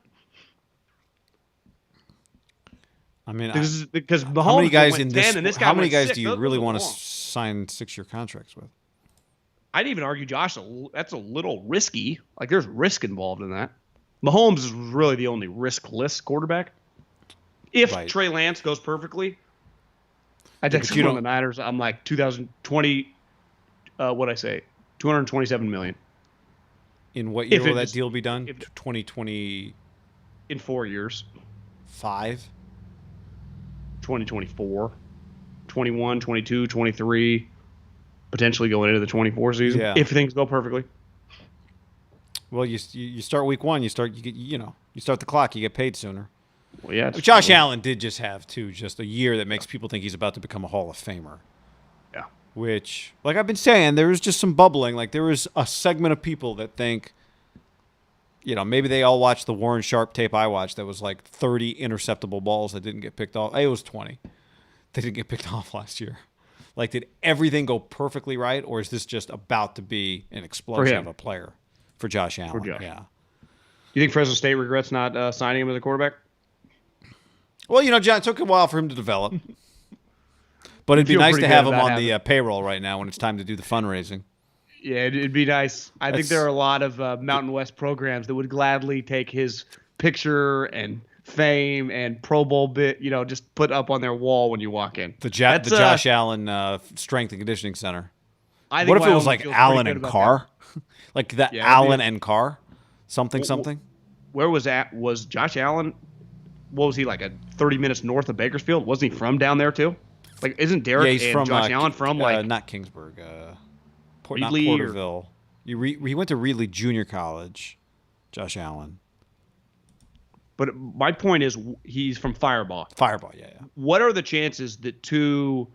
Because Mahomes how many guys went 10 and this guy how many went guys 6. do you really want to sign 6-year contracts with? I'd even argue, Josh, that's a little risky. Like, there's risk involved in that. Mahomes is really the only riskless quarterback. If Trey Lance goes perfectly, I text him on the Niners. I'm like 2020. What'd I say? $227 million. In what year will that deal be done? 2020. In 4 years. 5. 2024, 21, 22, 23, potentially going into the 24 season if things go perfectly. Well, you start week 1, you start the clock, you get paid sooner. Well, yeah. Josh Allen did just have just a year that makes people think he's about to become a Hall of Famer. Yeah. Which, like I've been saying, there was just some bubbling. Like, there was a segment of people that think, maybe they all watched the Warren Sharp tape I watched that was like 30 interceptable balls that didn't get picked off. It was 20. They didn't get picked off last year. Like, did everything go perfectly right, or is this just about to be an explosion of a player for Josh Allen? Yeah. You think Fresno State regrets not signing him as a quarterback? Well, John, it took a while for him to develop. But it'd be nice to have him on the payroll right now when it's time to do the fundraising. Yeah, it'd be nice. I think there are a lot of Mountain West programs that would gladly take his picture and fame and Pro Bowl just put up on their wall when you walk in. The Josh Allen Strength and Conditioning Center. What if it was like Allen and Carr? Like the Allen and Carr? Something. Where was Josh Allen? What was he, like, 30 minutes north of Bakersfield? Wasn't he from down there too? Like, isn't Derek and Josh Allen from not Kingsburg, not Porterville. He went to Reedley Junior College, Josh Allen. But my point is, he's from Firebaugh. Firebaugh, yeah. What are the chances that two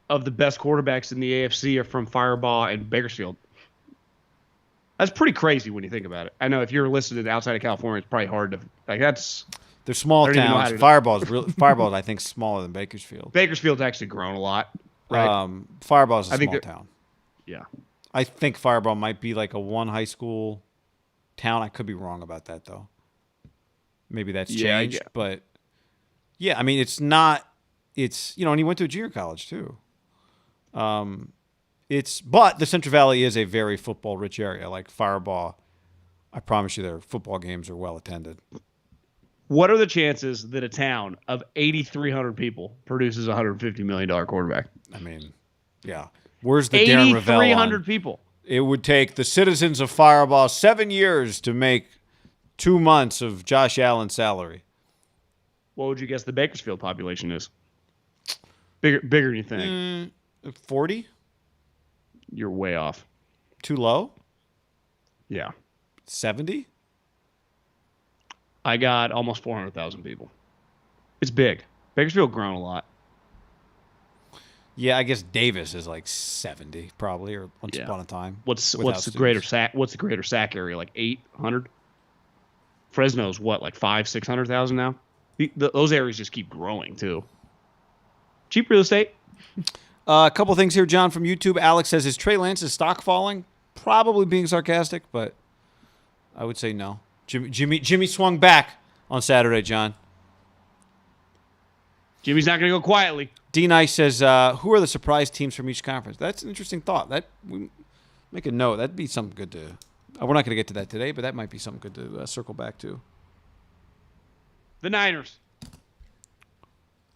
of the best quarterbacks in the AFC are from Firebaugh and Bakersfield? That's pretty crazy when you think about it. I know if you're listening outside of California, it's probably hard to That's they're small towns. Fireball's I think smaller than Bakersfield. Bakersfield's actually grown a lot. Right? Fireball's a small town. Yeah. I think Fireball might be like a one high school town. I could be wrong about that though. Maybe that's changed, but yeah, I mean, it's not. It's and he went to a junior college too. But the Central Valley is a very football rich area. Like Firebaugh, I promise you, their football games are well attended. What are the chances that a town of 8,300 people produces a $150 million quarterback? I mean, yeah. Where's the Darren Ravel? 8,300 people. It would take the citizens of Firebaugh 7 years to make 2 months of Josh Allen's salary. What would you guess the Bakersfield population is? Bigger than you think. 40? You're way off. Too low? Yeah. 70? I got almost 400,000 people. It's big. Bakersfield grown a lot. Yeah, I guess Davis is like 70 probably, or once upon a time. What's the greater Sac area, like 800? Fresno's what, like 500,000-600,000 now? Those areas just keep growing too. Cheap real estate. A couple things here, John, from YouTube. Alex says, is Trey Lance's stock falling? Probably being sarcastic, but I would say no. Jimmy swung back on Saturday, John. Jimmy's not going to go quietly. D Nice says, who are the surprise teams from each conference? That's an interesting thought. That we make a note. That'd be something good to. We're not going to get to that today, but that might be something good to circle back to. The Niners.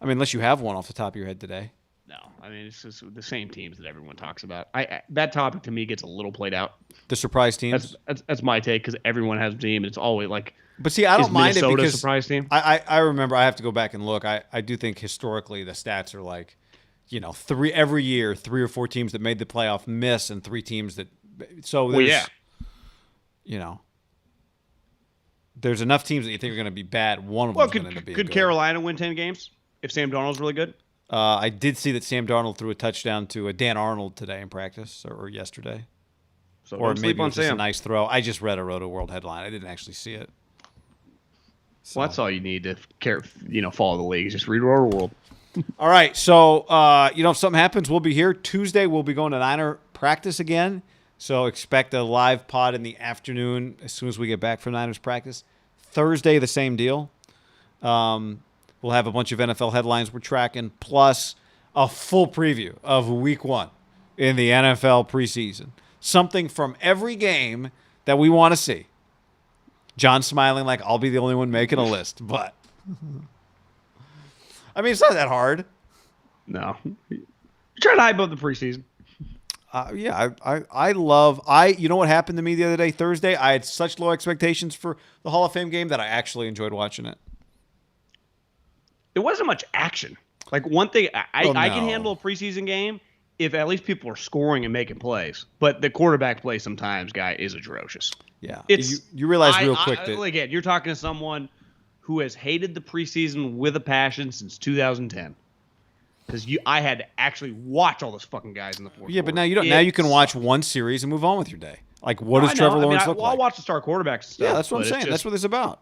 I mean, unless you have one off the top of your head today. No, I mean, it's just the same teams that everyone talks about. That topic to me gets a little played out. The surprise teams. That's my take because everyone has a team. And it's always like. But see, I don't mind it because surprise team. I remember. I have to go back and look. I do think historically the stats are like, every year 3 or 4 teams that made the playoff miss and 3 teams that. So there's, there's enough teams that you think are going to be bad. One of them is going to end up being good. Could Carolina win 10 games if Sam Darnold's really good? I did see that Sam Darnold threw a touchdown to Dan Arnold today in practice or yesterday. So or maybe it was just a nice throw. I just read a Roto World headline. I didn't actually see it. So. Well, that's all you need to follow the league. Just read Roto World. All right. So, if something happens, we'll be here. Tuesday, we'll be going to Niner practice again. So expect a live pod in the afternoon as soon as we get back from Niners practice. Thursday, the same deal. We'll have a bunch of NFL headlines we're tracking, plus a full preview of Week 1 in the NFL preseason. Something from every game that we want to see. John's smiling like I'll be the only one making a list, but I mean, it's not that hard. No. You're trying to hype up the preseason. I love you know what happened to me the other day, Thursday? I had such low expectations for the Hall of Fame game that I actually enjoyed watching it. There wasn't much action. Like one thing, I can handle a preseason game if at least people are scoring and making plays. But the quarterback play sometimes, guy, is atrocious. Yeah, you realize real quick that again, you're talking to someone who has hated the preseason with a passion since 2010. Because I had to actually watch all those fucking guys in the fourth. Yeah, but now you don't. Now you can watch one series and move on with your day. Like, what does Trevor Lawrence look like? I'll watch the star quarterbacks. Stuff, yeah, that's what I'm saying. That's what it's about.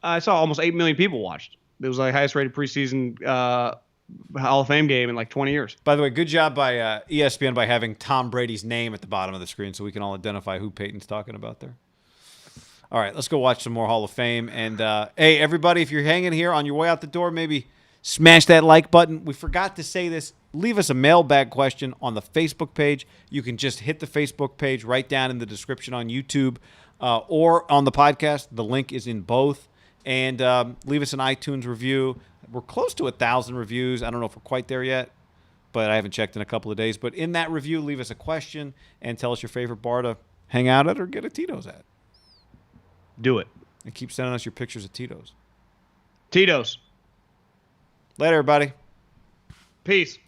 I saw almost 8 million people watched. It was like highest rated preseason Hall of Fame game in like 20 years. By the way, good job by ESPN by having Tom Brady's name at the bottom of the screen so we can all identify who Peyton's talking about there. All right, let's go watch some more Hall of Fame. And, hey, everybody, if you're hanging here on your way out the door, maybe smash that like button. We forgot to say this. Leave us a mailbag question on the Facebook page. You can just hit the Facebook page right down in the description on YouTube or on the podcast. The link is in both. And leave us an iTunes review. We're close to 1,000 reviews. I don't know if we're quite there yet, but I haven't checked in a couple of days. But in that review, leave us a question and tell us your favorite bar to hang out at or get a Tito's at. Do it. And keep sending us your pictures of Tito's. Tito's. Later, everybody. Peace.